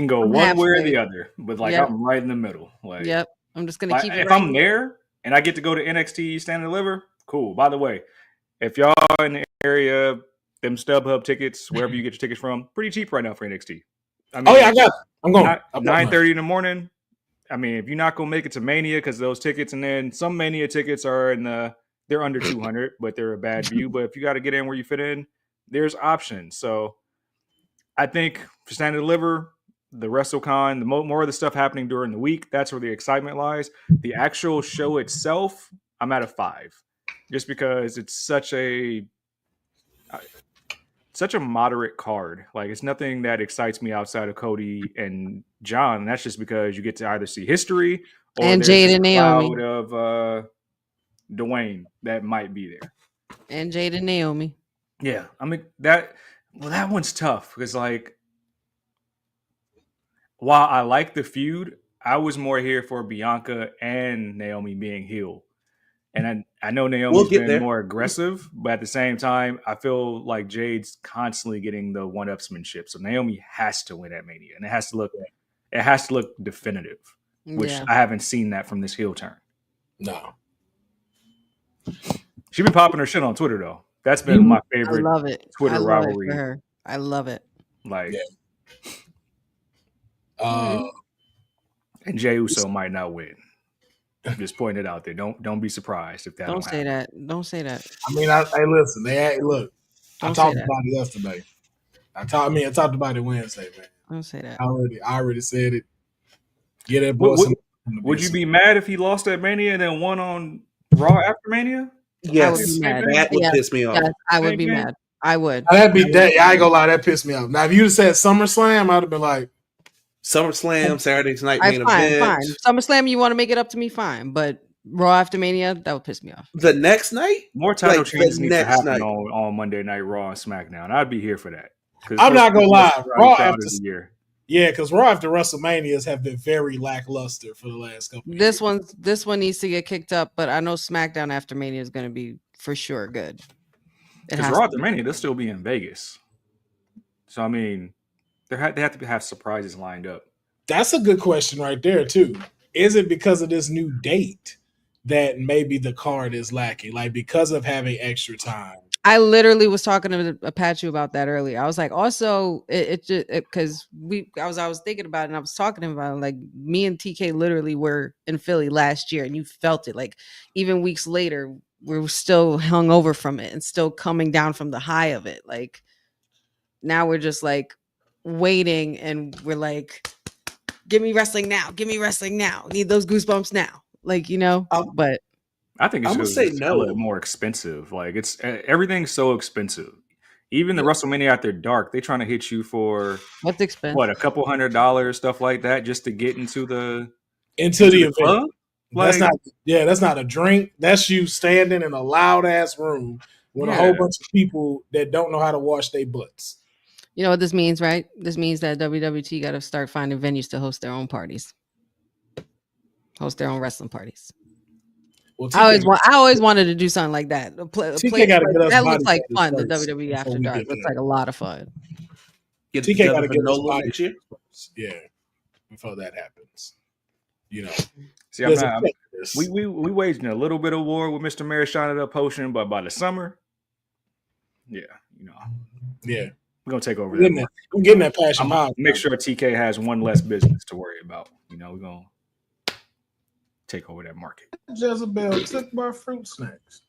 go one way or the other, but I'm right in the middle. Like, yep, I'm just gonna keep it. If I'm there and I get to go to NXT Stand and Deliver, cool. By the way, if y'all in the area, them StubHub tickets, wherever you get your tickets from, pretty cheap right now for NXT. I mean, I got it. I'm going. 9:30 in the morning. I mean, if you're not gonna make it to Mania because those tickets, and then some Mania tickets are they're under 200, but they're a bad view. But if you got to get in where you fit in, there's options. So I think for Stand and Deliver, the WrestleCon, the more of the stuff happening during the week, that's where the excitement lies. The actual show itself, I'm at a 5, just because it's such a moderate card. Like, it's nothing that excites me outside of Cody and John. And that's just because you get to either see history or and Jade and Naomi of Dwayne that might be there. And Jade and Naomi. Yeah, I mean that one's tough because, like, while I like the feud, I was more here for Bianca and Naomi being heel. And I know Naomi's been more aggressive, but at the same time, I feel like Jade's constantly getting the one-upsmanship. So Naomi has to win at Mania, and it has to look definitive, which I haven't seen that from this heel turn. No. She's been popping her shit on Twitter though. That's been my favorite. I love it. Twitter rivalry. It for her. I love it. Like, and Jey Uso might not win. Just point it out there. Don't be surprised if that don't say happen. that. Don't say that. I mean, listen. I talked about it yesterday. I talked about it Wednesday, man. Don't say that. I already said it. Get that boy. Would you be mad if he lost at Mania and then won on Raw after Mania? Yes, mad. that would Yes, piss me off. yes, I would Same be game. mad. I would. That'd be that. I ain't gonna lie, that pissed me off. Now, if you'd have said SummerSlam, I'd have been like, SummerSlam, Saturday Night Main Event. Fine. SummerSlam, you want to make it up to me, fine. But Raw after Mania, that would piss me off. The next night, More title Like, changes the need to next happen night. on Monday Night Raw and SmackDown. I'd be here for that. 'Cause I'm those not gonna two lie, are Raw crowd after of the year. yeah, because Raw after WrestleManias have been very lackluster for the last couple. Of This years. one needs to get kicked up, but I know SmackDown after Mania is going to be for sure good. Because Raw after Mania, they'll still be in Vegas. So I mean, they have to have surprises lined up. That's a good question right there too. Is it because of this new date that maybe the card is lacking? Like because of having extra time? I literally was talking to Apache about that earlier. I was like, also, it just because I was thinking about it and I was talking to him about it, like me and TK literally were in Philly last year and you felt it. Like even weeks later, we were still hung over from it and still coming down from the high of it. Like now we're just like waiting and we're like, give me wrestling now. Give me wrestling now. Need those goosebumps now. Like, you know, but I think it's I'm gonna just say hella no. more expensive. Like it's everything's so expensive. Even the WrestleMania After Dark, they trying to hit you for what's expensive? what, a couple $100, stuff like that, just to get into the event. club. That's not a drink. That's you standing in a loud ass room with a whole bunch of people that don't know how to wash their butts. You know what this means, right? This means that WWT got to start finding venues to host their own parties, host their own wrestling parties. Well, I always wanted to do something like that. TK gotta get us that body looks like builders fun. The first WWE before After we Dark get looks there. like a lot of fun. Get TK together gotta for get us NOLA body next year. builders. Yeah, before that happens. You know. See, we waging a little bit of war with Mr. Mary Shine It Up Potion, but by the summer, yeah, you know. Yeah. We're gonna take over I'm getting that passion. Make sure TK has one less business to worry about. You know, we're gonna take over that market. Jezebel took my fruit snacks.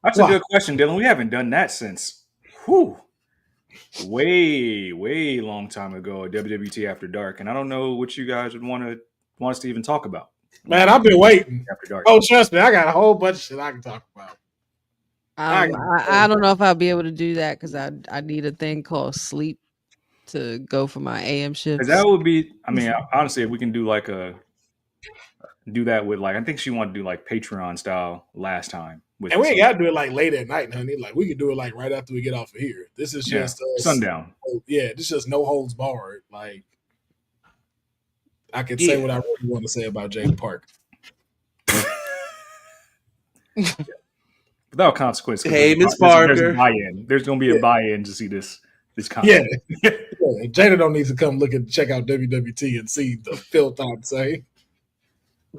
That's a good question, Dylan. We haven't done that since way long time ago at WWT After Dark, and I don't know what you guys would want us to even talk about. Man, I've been waiting. After Dark. Oh, trust me, I got a whole bunch of shit I can talk about. I don't know if I'll be able to do that because I need a thing called sleep to go for my AM shifts. That would be. I mean, honestly, if we can do do that with I think she wanted to do Patreon style last time. And we ain't got to do it late at night, honey. Like we could do it right after we get off of here. This is just sundown. Yeah, this is just no holds barred. Like I could say what I really want to say about Jada Park. Without consequence. Hey, Miss Parker. There's a buy-in. There's going to be a buy-in to see this content. Yeah. Jada don't need to come check out WWT and see the filth I'm saying.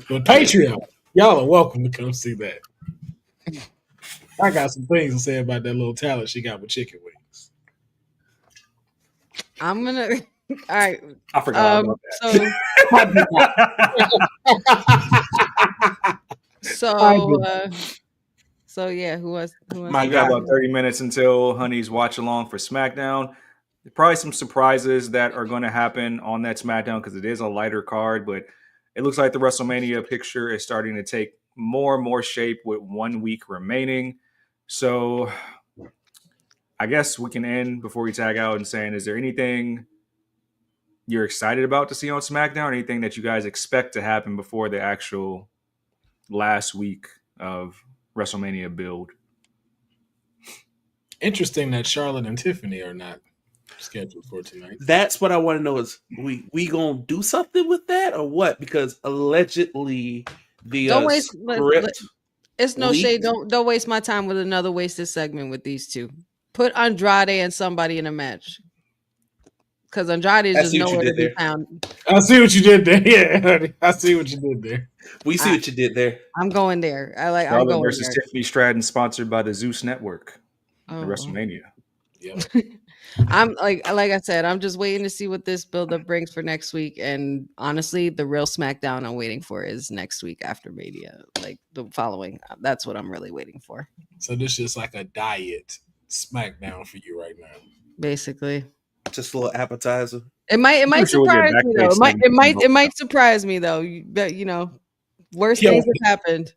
But Patreon, y'all are welcome to come see that. I got some things to say about that little talent she got with chicken wings. I'm gonna. All right. I forgot about that. So yeah, who was? We got about 30 minutes until Honey's watch along for SmackDown. Probably some surprises that are going to happen on that SmackDown because it is a lighter card, but it looks like the WrestleMania picture is starting to take more and more shape with 1 week remaining. So I guess we can end before we tag out and saying, is there anything you're excited about to see on SmackDown? Anything that you guys expect to happen before the actual last week of WrestleMania build? Interesting that Charlotte and Tiffany are not scheduled for tonight. That's what I want to know is we gonna do something with that or what? Because allegedly the script it's no shade. Don't waste my time with another wasted segment with these two. Put Andrade and somebody in a match. Because Andrade is just nowhere to be found. I see what you did there. Yeah, I see what you did there. We see what you did there. I'm going there. I'm going versus there. Tiffany Stratton, sponsored by the Zeus Network. WrestleMania. Yep. I'm like I said, I'm just waiting to see what this buildup brings for next week. And honestly, the real SmackDown I'm waiting for is next week after Mania, like the following. That's what I'm really waiting for. So this is like a diet SmackDown for you right now, basically. Just a little appetizer. It might sure we'll get surprise me though. backstage It might surprise me though. But worse Yo, things have happened.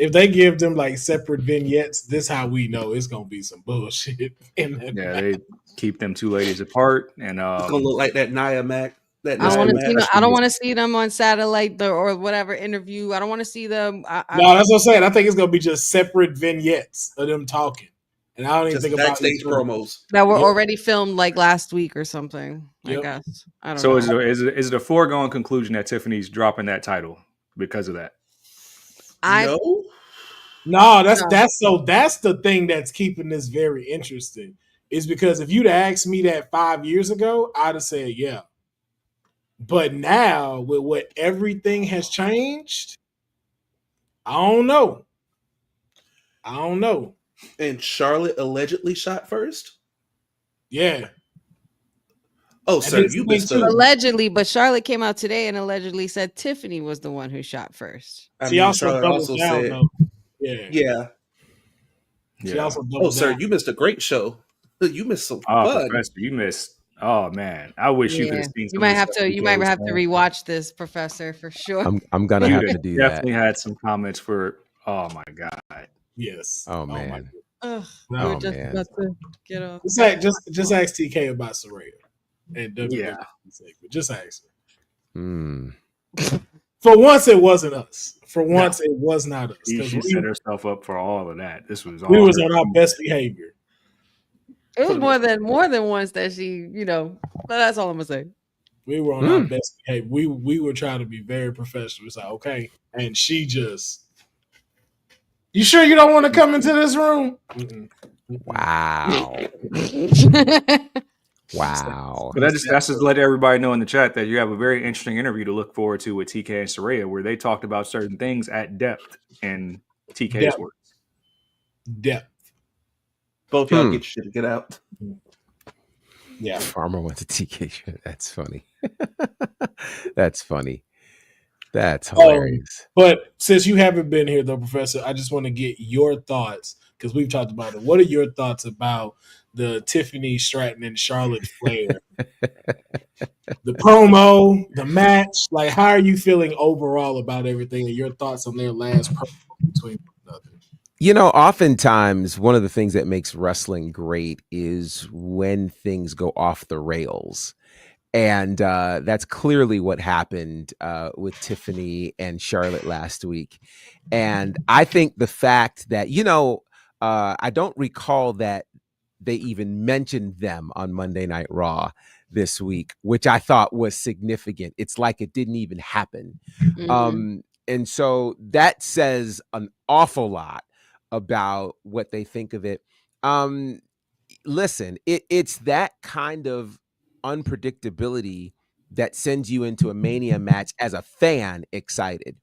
if they give them like separate vignettes, this how we know it's gonna be some bullshit in that. Yeah, match. they keep them two ladies apart, and It's gonna look like that Nia Mac. That I Nia don't want to Mac. see. I don't want to see them on satellite or whatever interview. I don't want to see them. No, that's what I'm saying. I think it's gonna be just separate vignettes of them talking, and I don't even Just think about backstage promos. that were Yep. already filmed like last week or something. I Yep. guess. I don't So know. is it a foregone conclusion that Tiffany's dropping that title because of that? No, that's the thing that's keeping this very interesting. Is because if you'd asked me that 5 years ago, I'd have said yeah. But now with what everything has changed, I don't know. And Charlotte allegedly shot first. Yeah. Oh, sir, you missed a Allegedly, but Charlotte came out today and allegedly said Tiffany was the one who shot first. She also Charlotte doubled also down, said, though. Yeah. Yeah. She also doubled Oh, sir, down. you missed a great show. You missed some Oh, fun. Professor, you missed. Oh man, I wish you could have seen. You might have to. You might have to rewatch this, Professor, for sure. I'm gonna have to do that. Definitely had some comments for. Oh my god. Yes. Oh man. Ugh, No, we were just man. about to get off. Just ask TK about Saraya and WWT. Yeah. Just ask her. Hmm. For once, it wasn't us. For once, it was not us. She set herself up for all of that. This was all We was her. on our best behavior. It was more than once that she, but that's all I'm gonna say. We were on our best behavior. We were trying to be very professional. It's like, okay. And she just, you sure you don't want to come into this room? Wow. Wow. But that's just let everybody know in the chat that you have a very interesting interview to look forward to with TK and Saraya, where they talked about certain things at depth in TK's words. Depth. Both y'all get your shit to get out. Yeah. Farmer went to TK. That's funny. That's funny. That's hilarious. But since you haven't been here, though, Professor, I just want to get your thoughts because we've talked about it. What are your thoughts about the Tiffany Stratton and Charlotte Flair? The promo, the match. Like, how are you feeling overall about everything and your thoughts on their last promo between one another? Oftentimes one of the things that makes wrestling great is when things go off the rails. And that's clearly what happened with Tiffany and Charlotte last week. And I think the fact that, I don't recall that they even mentioned them on Monday Night Raw this week, which I thought was significant. It's like it didn't even happen. Mm-hmm. And so that says an awful lot about what they think of it. Listen, it's that kind of unpredictability that sends you into a Mania match as a fan excited.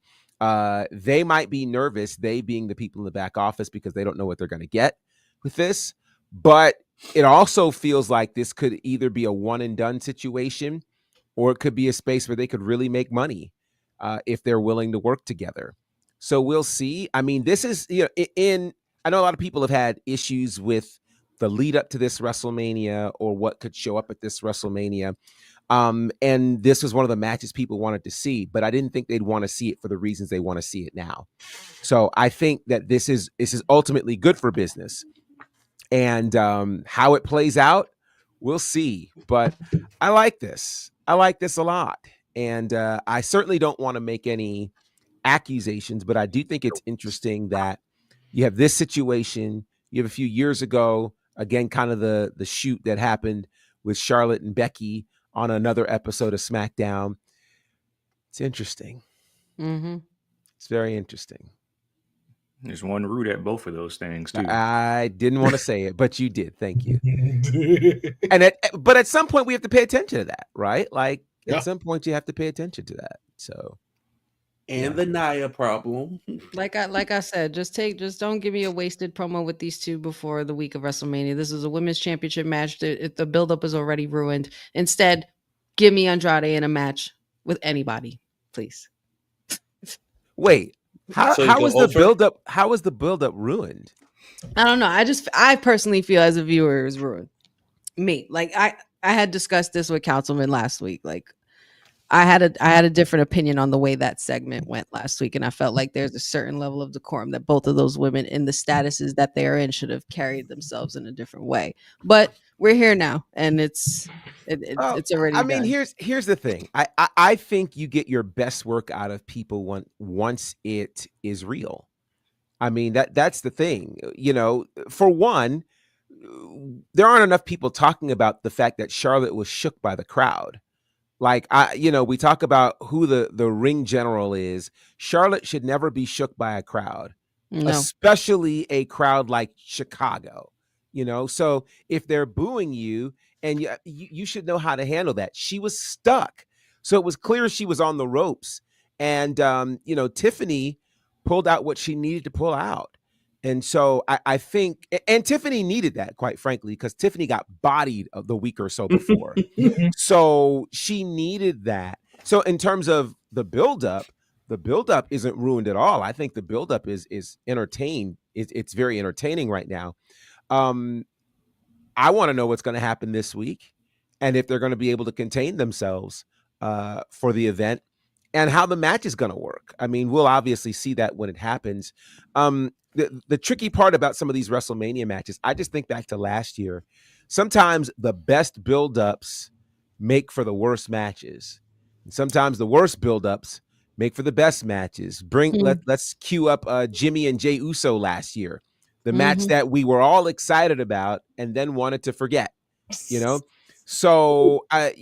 They might be nervous, they being the people in the back office, because they don't know what they're going to get with this. But it also feels like this could either be a one and done situation, or it could be a space where they could really make money if they're willing to work together. So we'll see. I mean, this is, I know a lot of people have had issues with the lead up to this WrestleMania or what could show up at this WrestleMania. And this was one of the matches people wanted to see, but I didn't think they'd want to see it for the reasons they want to see it now. So I think that this is ultimately good for business. And how it plays out, we'll see. But I like this. I like this a lot. And I certainly don't want to make any accusations, but I do think it's interesting that you have this situation. You have a few years ago, again, kind of the shoot that happened with Charlotte and Becky on another episode of SmackDown. It's interesting. Mm-hmm. It's very interesting. There's one root at both of those things too. I didn't want to say it, but you did. Thank you. But at some point we have to pay attention to that, right? Like at some point you have to pay attention to that. So. And the Nia problem. Like I said, just don't give me a wasted promo with these two before the week of WrestleMania. This is a women's championship match. The buildup is already ruined. Instead, give me Andrade in a match with anybody, please. Wait, how was the buildup? How was the buildup ruined? I don't know. I personally feel as a viewer it was ruined. Me, like I had discussed this with Councilman last week. Like, I had a different opinion on the way that segment went last week, and I felt like there's a certain level of decorum that both of those women in the statuses that they are in should have carried themselves in a different way. But we're here now, and it's already I mean, done. here's the thing. I think you get your best work out of people once it is real. I mean, that's the thing. You know, for one, there aren't enough people talking about the fact that Charlotte was shook by the crowd. Like, we talk about who the ring general is. Charlotte should never be shook by a crowd, No. especially a crowd like Chicago. So if they're booing you, and you should know how to handle that. She was stuck, so it was clear she was on the ropes. And Tiffany pulled out what she needed to pull out. And so I think, and Tiffany needed that, quite frankly, because Tiffany got bodied the week or so before. So she needed that. So in terms of the buildup isn't ruined at all. I think the buildup is entertained. It's very entertaining right now. I want to know what's going to happen this week, and if they're going to be able to contain themselves for the event, and how the match is going to work. I mean, we'll obviously see that when it happens. The tricky part about some of these WrestleMania matches, I just think back to last year. Sometimes the best buildups make for the worst matches. And sometimes the worst buildups make for the best matches. Let's cue up Jimmy and Jey Uso last year. The match that we were all excited about and then wanted to forget, So, I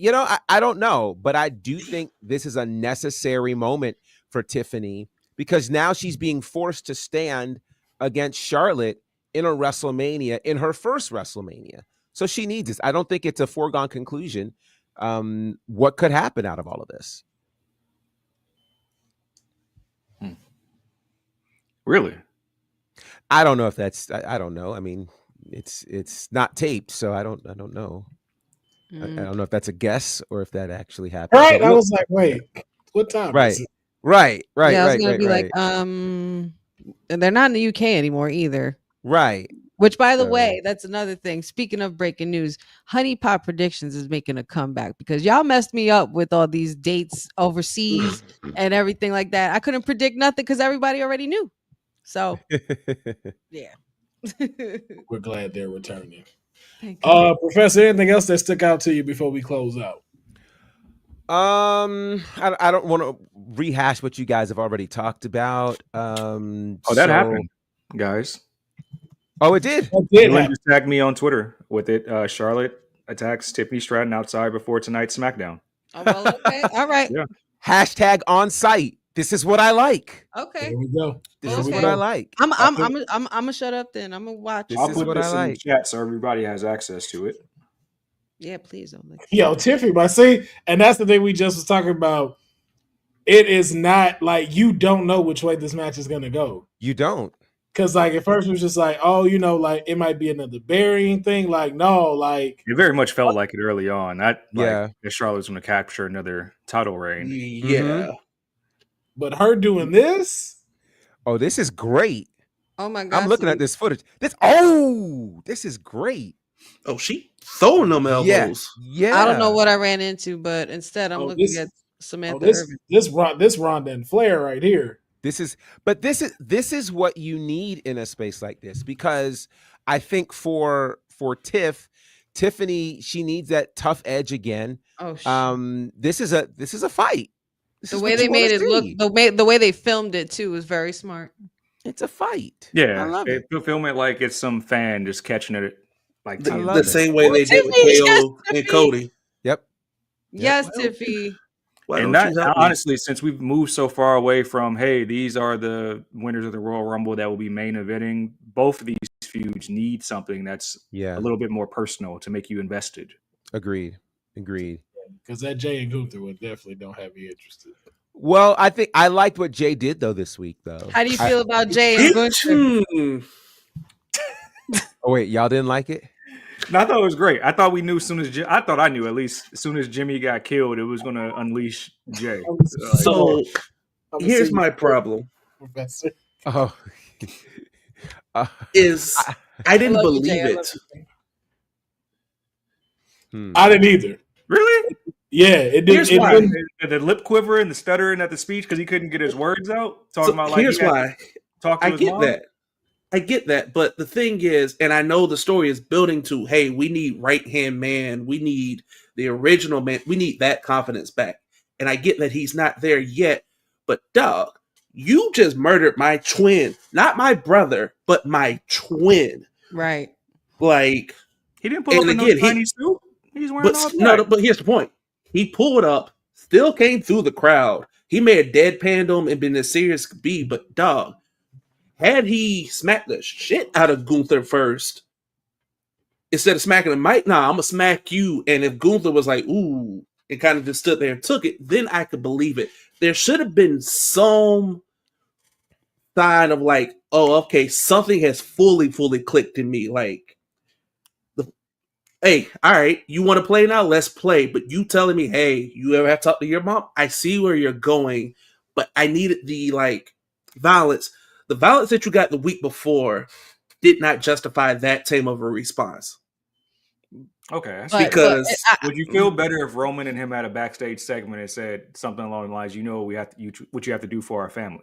don't know, but I do think this is a necessary moment for Tiffany, because now she's being forced to stand against Charlotte in a WrestleMania, in her first WrestleMania. So she needs this. I don't think it's a foregone conclusion. What could happen out of all of this? Really? I don't know if that's. I don't know. I mean, it's not taped, so I don't know. I don't know if that's a guess or if that actually happened. Right? I was like, wait, what time is it? Right. Yeah, I was gonna be like, they're not in the UK anymore either. Right. Which, by the way, that's another thing. Speaking of breaking news, Honey Pot Predictions is making a comeback, because y'all messed me up with all these dates overseas and everything like that. I couldn't predict nothing because everybody already knew. So, yeah. We're glad they're returning. Thank you. Professor, anything else that stuck out to you before we close out? I don't want to rehash what you guys have already talked about. That happened, guys. Oh, it did. Dylan just tagged me on Twitter with it. Charlotte attacks Tiffany Stratton outside before tonight's SmackDown. Oh, well, okay. All right. Yeah. Hashtag on site. This is what I like. Okay. Here we go. This is what I like. I'm gonna shut up then. I'm gonna watch. I'll put this in the chat so everybody has access to it. Yeah, please don't. Yo, Tiffany, but see, and that's the thing we just was talking about. It is not like you don't know which way this match is gonna go. You don't. Because like at first it was just like, oh, like it might be another burying thing. Like, no, like it very much felt like it early on. That Charlotte was going to capture another title reign. Yeah. But her doing this? Oh, this is great. Oh my god. I'm looking at this footage. This is great. Oh, she throwing them elbows. Yeah. I don't know what I ran into, but instead I'm looking at Samantha Irvin. This Ronda and Flair right here. This is what you need in a space like this, because I think for Tiffany, she needs that tough edge again. Oh, this is a fight. The way they made it look, the way they filmed it too was very smart. It's a fight. Yeah, I love it. Film it like it's some fan just catching it, like the same way they did with KO and Cody. Yep. Yes, Tiffy. And that, honestly, since we've moved so far away from, hey, these are the winners of the Royal Rumble that will be main eventing, both of these feuds need something that's a little bit more personal to make you invested. Agreed. Because that Jay and Gunther would definitely don't have you interested. Well, I think I liked what Jay did though this week though. How do you feel about Jay and Gunther? Oh wait, y'all didn't like it? No, I thought it was great. I thought we knew I knew at least as soon as Jimmy got killed, it was going to unleash Jay. So here's my problem. Professor. Oh, I didn't believe it. I didn't either. Really? Yeah, it did. Here's why. The lip quiver and the stuttering at the speech because he couldn't get his words out. Talking about like here's why. Talk to I his get mom. that. I get that, but the thing is, and I know the story is building to, hey, we need right-hand man, we need the original man, we need that confidence back. And I get that he's not there yet, but dog, you just murdered my twin. Not my brother, but my twin. Right. Like, he didn't pull up in no tiny suit. He's wearing all black. No, but here's the point. He pulled up, still came through the crowd. He may have deadpanned him and been as serious as could be, but dog, had he smacked the shit out of Gunther first, instead of smacking him, I'm gonna smack you. And if Gunther was like, ooh, and kind of just stood there and took it, then I could believe it. There should have been some sign of like, oh, okay, something has fully clicked in me. Like, hey, all right, you want to play now? Let's play. But you telling me, hey, you ever have to talk to your mom? I see where you're going, but I needed the like violence. The violence that you got the week before did not justify that tame of a response. Okay, because would you feel better if Roman and him had a backstage segment and said something along the lines, you know, what you have to do for our family?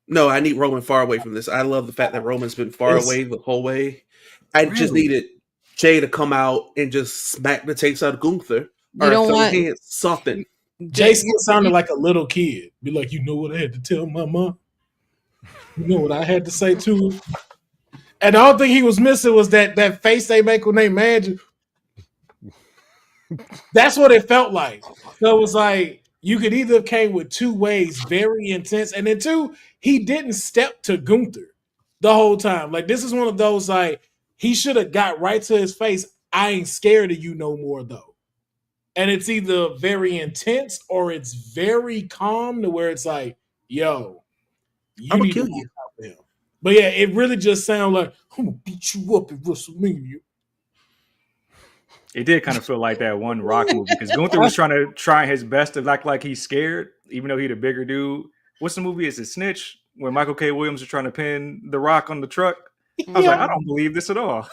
No, I need Roman far away from this. I love the fact that Roman's been far away the whole way. I just needed Jay to come out and just smack the taste out of Gunther. You don't want something. Jason sounded like a little kid. Be like, you know what I had to tell my mom? You know what I had to say to her? And the only thing he was missing was that face they make when they mad. That's what it felt like. So it was like you could either have came with two ways, very intense, and then two, he didn't step to Gunther the whole time. Like this is one of those like he should have got right to his face. I ain't scared of you no more though. And it's either very intense or it's very calm to where it's like, yo, I'm gonna kill you. Him. But yeah, it really just sounds like I'm gonna beat you up at WrestleMania. It did kind of feel like that one Rock movie because Gunther was trying his best to act like he's scared, even though he's a bigger dude. What's the movie? Is it Snitch? When Michael K. Williams was trying to pin the Rock on the truck. I was like, I don't believe this at all.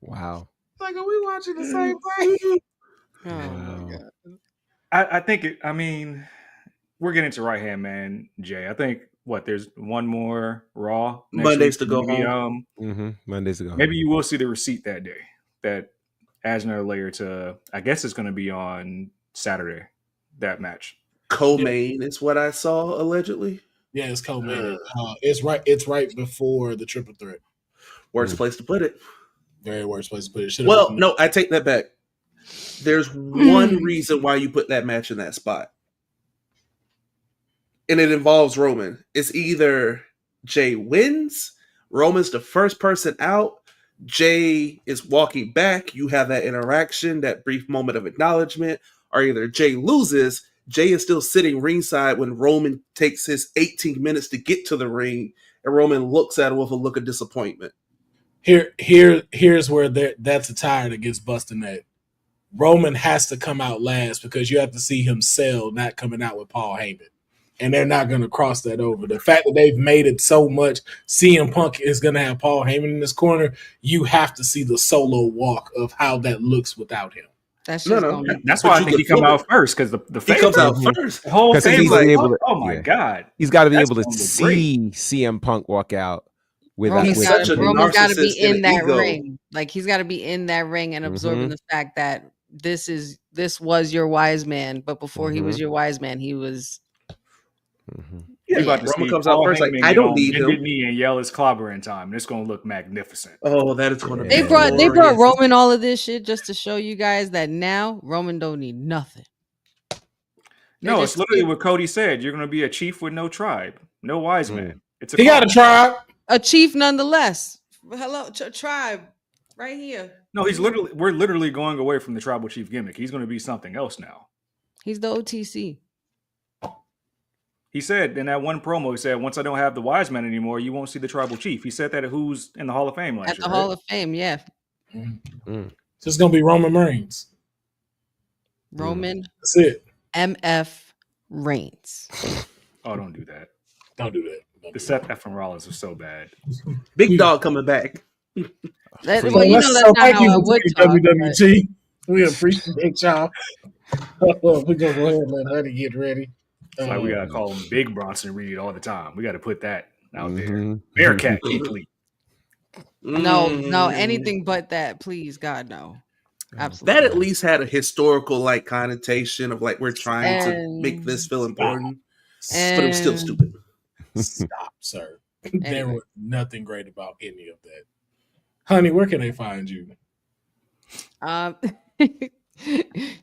Wow. Like, are we watching the same thing? Oh my God. I think we're getting to right hand man, Jay. I think there's one more Raw Mondays to go home. Mondays to go home. Maybe you will see the receipt that day. That adds another layer to. I guess it's going to be on Saturday. That match. Co-main is what I saw allegedly. Yeah, it's co-main. It's right before the triple threat. Worst place to put it. Very worst place to put it. No, I take that back. There's one reason why you put that match in that spot. And it involves Roman. It's either Jay wins, Roman's the first person out, Jay is walking back, you have that interaction, that brief moment of acknowledgement, or either Jay loses, Jay is still sitting ringside when Roman takes his 18 minutes to get to the ring, and Roman looks at him with a look of disappointment. Here's where that's a tire that gets busted at. Roman has to come out last because you have to see him sell not coming out with Paul Heyman. And they're not going to cross that over. The fact that they've made it so much, CM Punk is going to have Paul Heyman in this corner. You have to see the solo walk of how that looks without him. That's just that's why I think he come out first because the he comes out first. The whole thing like, oh my God. He's got to be able to see CM Punk walk out. Roman's got to be in that ring. Like he's got to be in that ring and absorbing the fact that this was your wise man, but before he was your wise man, he was. Roman comes out first. Like I don't need him. Me and yell his clobber in time. And it's going to look magnificent. Oh, that is going to. They brought Roman all of this shit just to show you guys that now Roman don't need nothing. No, it's literally what Cody said. You're going to be a chief with no tribe, no wise man. He got a tribe. A chief nonetheless. Hello, tribe, right here. No, we're literally going away from the tribal chief gimmick. He's going to be something else now. He's the OTC. He said in that one promo, he said, once I don't have the wise man anymore, you won't see the tribal chief. He said that at Who's in the Hall of Fame last year. At the Hall of Fame, yeah. So it's going to be Roman Reigns. Roman. That's it. MF Reigns. Oh, don't do that. Don't do that. The Seth Efron Rollins was so bad. Big Dog coming back. Well, Please. you know that's not thank how you I for would taking talk. But WWT. We appreciate y'all. We're gonna go ahead and let Honey get ready. It's like we gotta call him Big Bronson Reed all the time. We got to put that out there. Mhm. Bearcat complete. no, anything but that, please, God, no, absolutely. That at not. least had a historical like connotation of like we're trying to make this And feel important, and but it was still stupid. Stop, sir. There Anyway. was nothing great about any of that. Honey, where can they find you?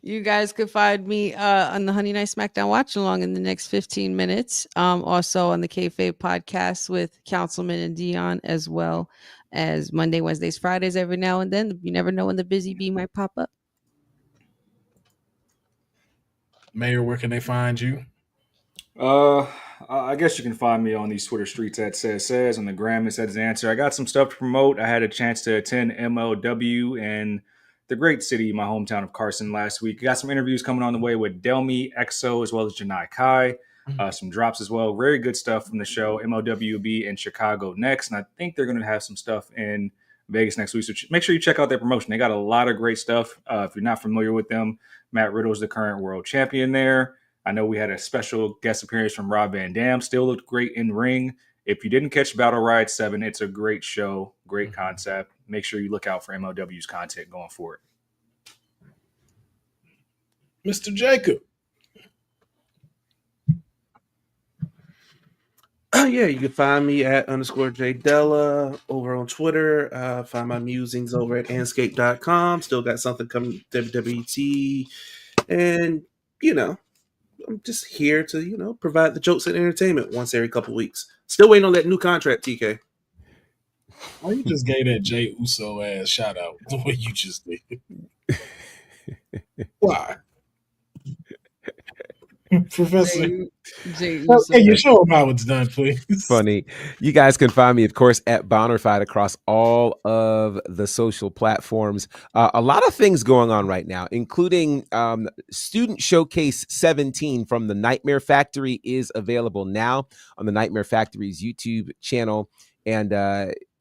You guys could find me on the Honey Night Smackdown watch along in the next 15 minutes. Also on the Kayfabe podcast with Councilman and Dion, as well as Monday, Wednesdays, Fridays every now and then. You never know when the busy bee might pop up. Mayor, where can they find you? I guess you can find me on these Twitter streets at says on the gram. It says answer. I got some stuff to promote. I had a chance to attend MLW in the great city, my hometown of Carson, last week. I got some interviews coming on the way with Delmi, EXO, as well as Janai Kai. Some drops as well. Very good stuff from the show. MLW will be in Chicago next, and I think they're going to have some stuff in Vegas next week. So make sure you check out their promotion. They got a lot of great stuff. If you're not familiar with them, Matt Riddle is the current world champion there. I know we had a special guest appearance from Rob Van Dam. Still looked great in ring. If you didn't catch Battle Riot 7, it's a great show, great concept. Make sure you look out for MLW's content going forward. Mr. Jacob. Yeah, you can find me at _JDella over on Twitter. Find my musings over at anscape.com. Still got something coming to WWT. And, I'm just here to, provide the jokes and entertainment once every couple weeks. Still waiting on that new contract, TK. Oh, you just gave that Jay Uso ass shout out the way you just did. Why? Professor. Jay Hey, you show them how it's done, please. Funny. You guys can find me, of course, at Bonnerfied across all of the social platforms. A lot of things going on right now, including Student Showcase 17 from the Nightmare Factory is available now on the Nightmare Factory's YouTube channel. And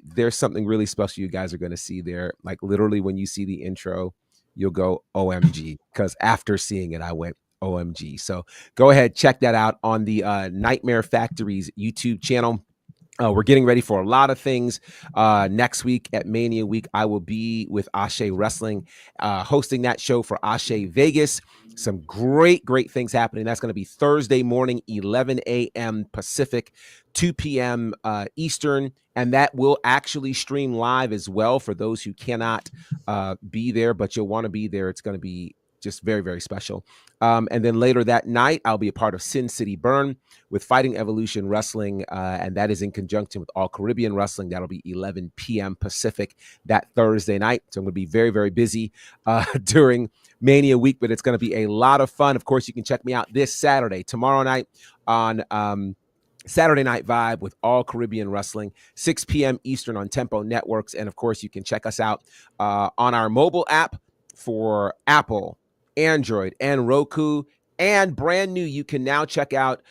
there's something really special you guys are going to see there. Like literally when you see the intro, you'll go, OMG. Because after seeing it, I went, OMG. So go ahead, check that out on the Nightmare Factory's YouTube channel. We're getting ready for a lot of things. Next week at Mania Week, I will be with Ashe Wrestling, hosting that show for Ashe Vegas. Some great things happening. That's going to be Thursday morning, 11 a.m. Pacific, 2 p.m. Eastern. And that will actually stream live as well for those who cannot be there, but you'll want to be there. It's going to be just very special. And then later that night, I'll be a part of Sin City Burn with Fighting Evolution Wrestling, and that is in conjunction with All Caribbean Wrestling. That'll be 11 p.m. Pacific that Thursday night. So I'm going to be very busy during Mania Week, but it's going to be a lot of fun. Of course, you can check me out this Saturday, tomorrow night on Saturday Night Vibe with All Caribbean Wrestling, 6 p.m. Eastern on Tempo Networks. And of course, you can check us out on our mobile app for Apple, Android, and Roku. And brand new, you can now check out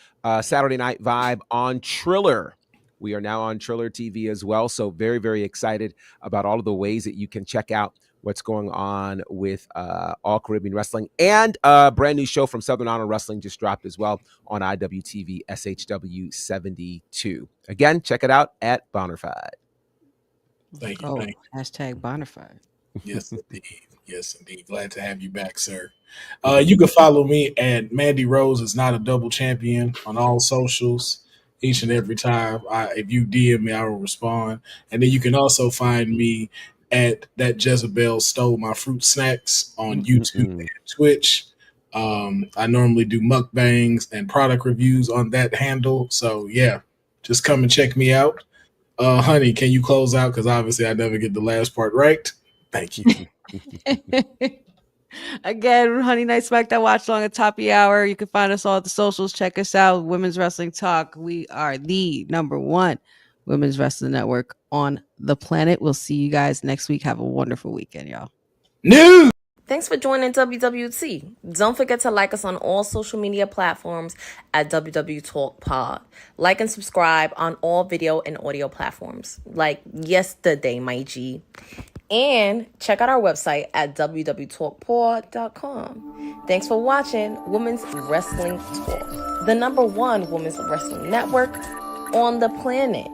Saturday Night Vibe on Triller. We are now on Triller TV as well. So very excited about all of the ways that you can check out what's going on with All Caribbean Wrestling. And a brand new show from Southern Honor Wrestling just dropped as well on IWTV SHW 72. Again, check it out at Bonnerfied. Thank you. Oh, thank you. hashtag Bonnerfied. Yes, indeed. Yes, indeed. Glad to have you back, sir. You can follow me at Mandy Rose is not a double champion on all socials. Each and every time, if you DM me, I will respond. And then you can also find me at that Jezebel Stole My Fruit Snacks on YouTube and Twitch. I normally do mukbangs and product reviews on that handle. So yeah, just come and check me out. Honey, can you close out? Because obviously I never get the last part right. Thank you. Again, Honey Night Smackdown watch along at top of the hour. You can find us all at the socials. Check us out. Women's Wrestling Talk. We are the #1 women's wrestling network on the planet. We'll see you guys next week. Have a wonderful weekend, y'all. News. Thanks for joining WWT. Don't forget to like us on all social media platforms at WWTalkpod. Like and subscribe on all video and audio platforms, like yesterday, my G. And check out our website at www.talkpod.com. Thanks for watching Women's Wrestling Talk, the #1 women's wrestling network on the planet.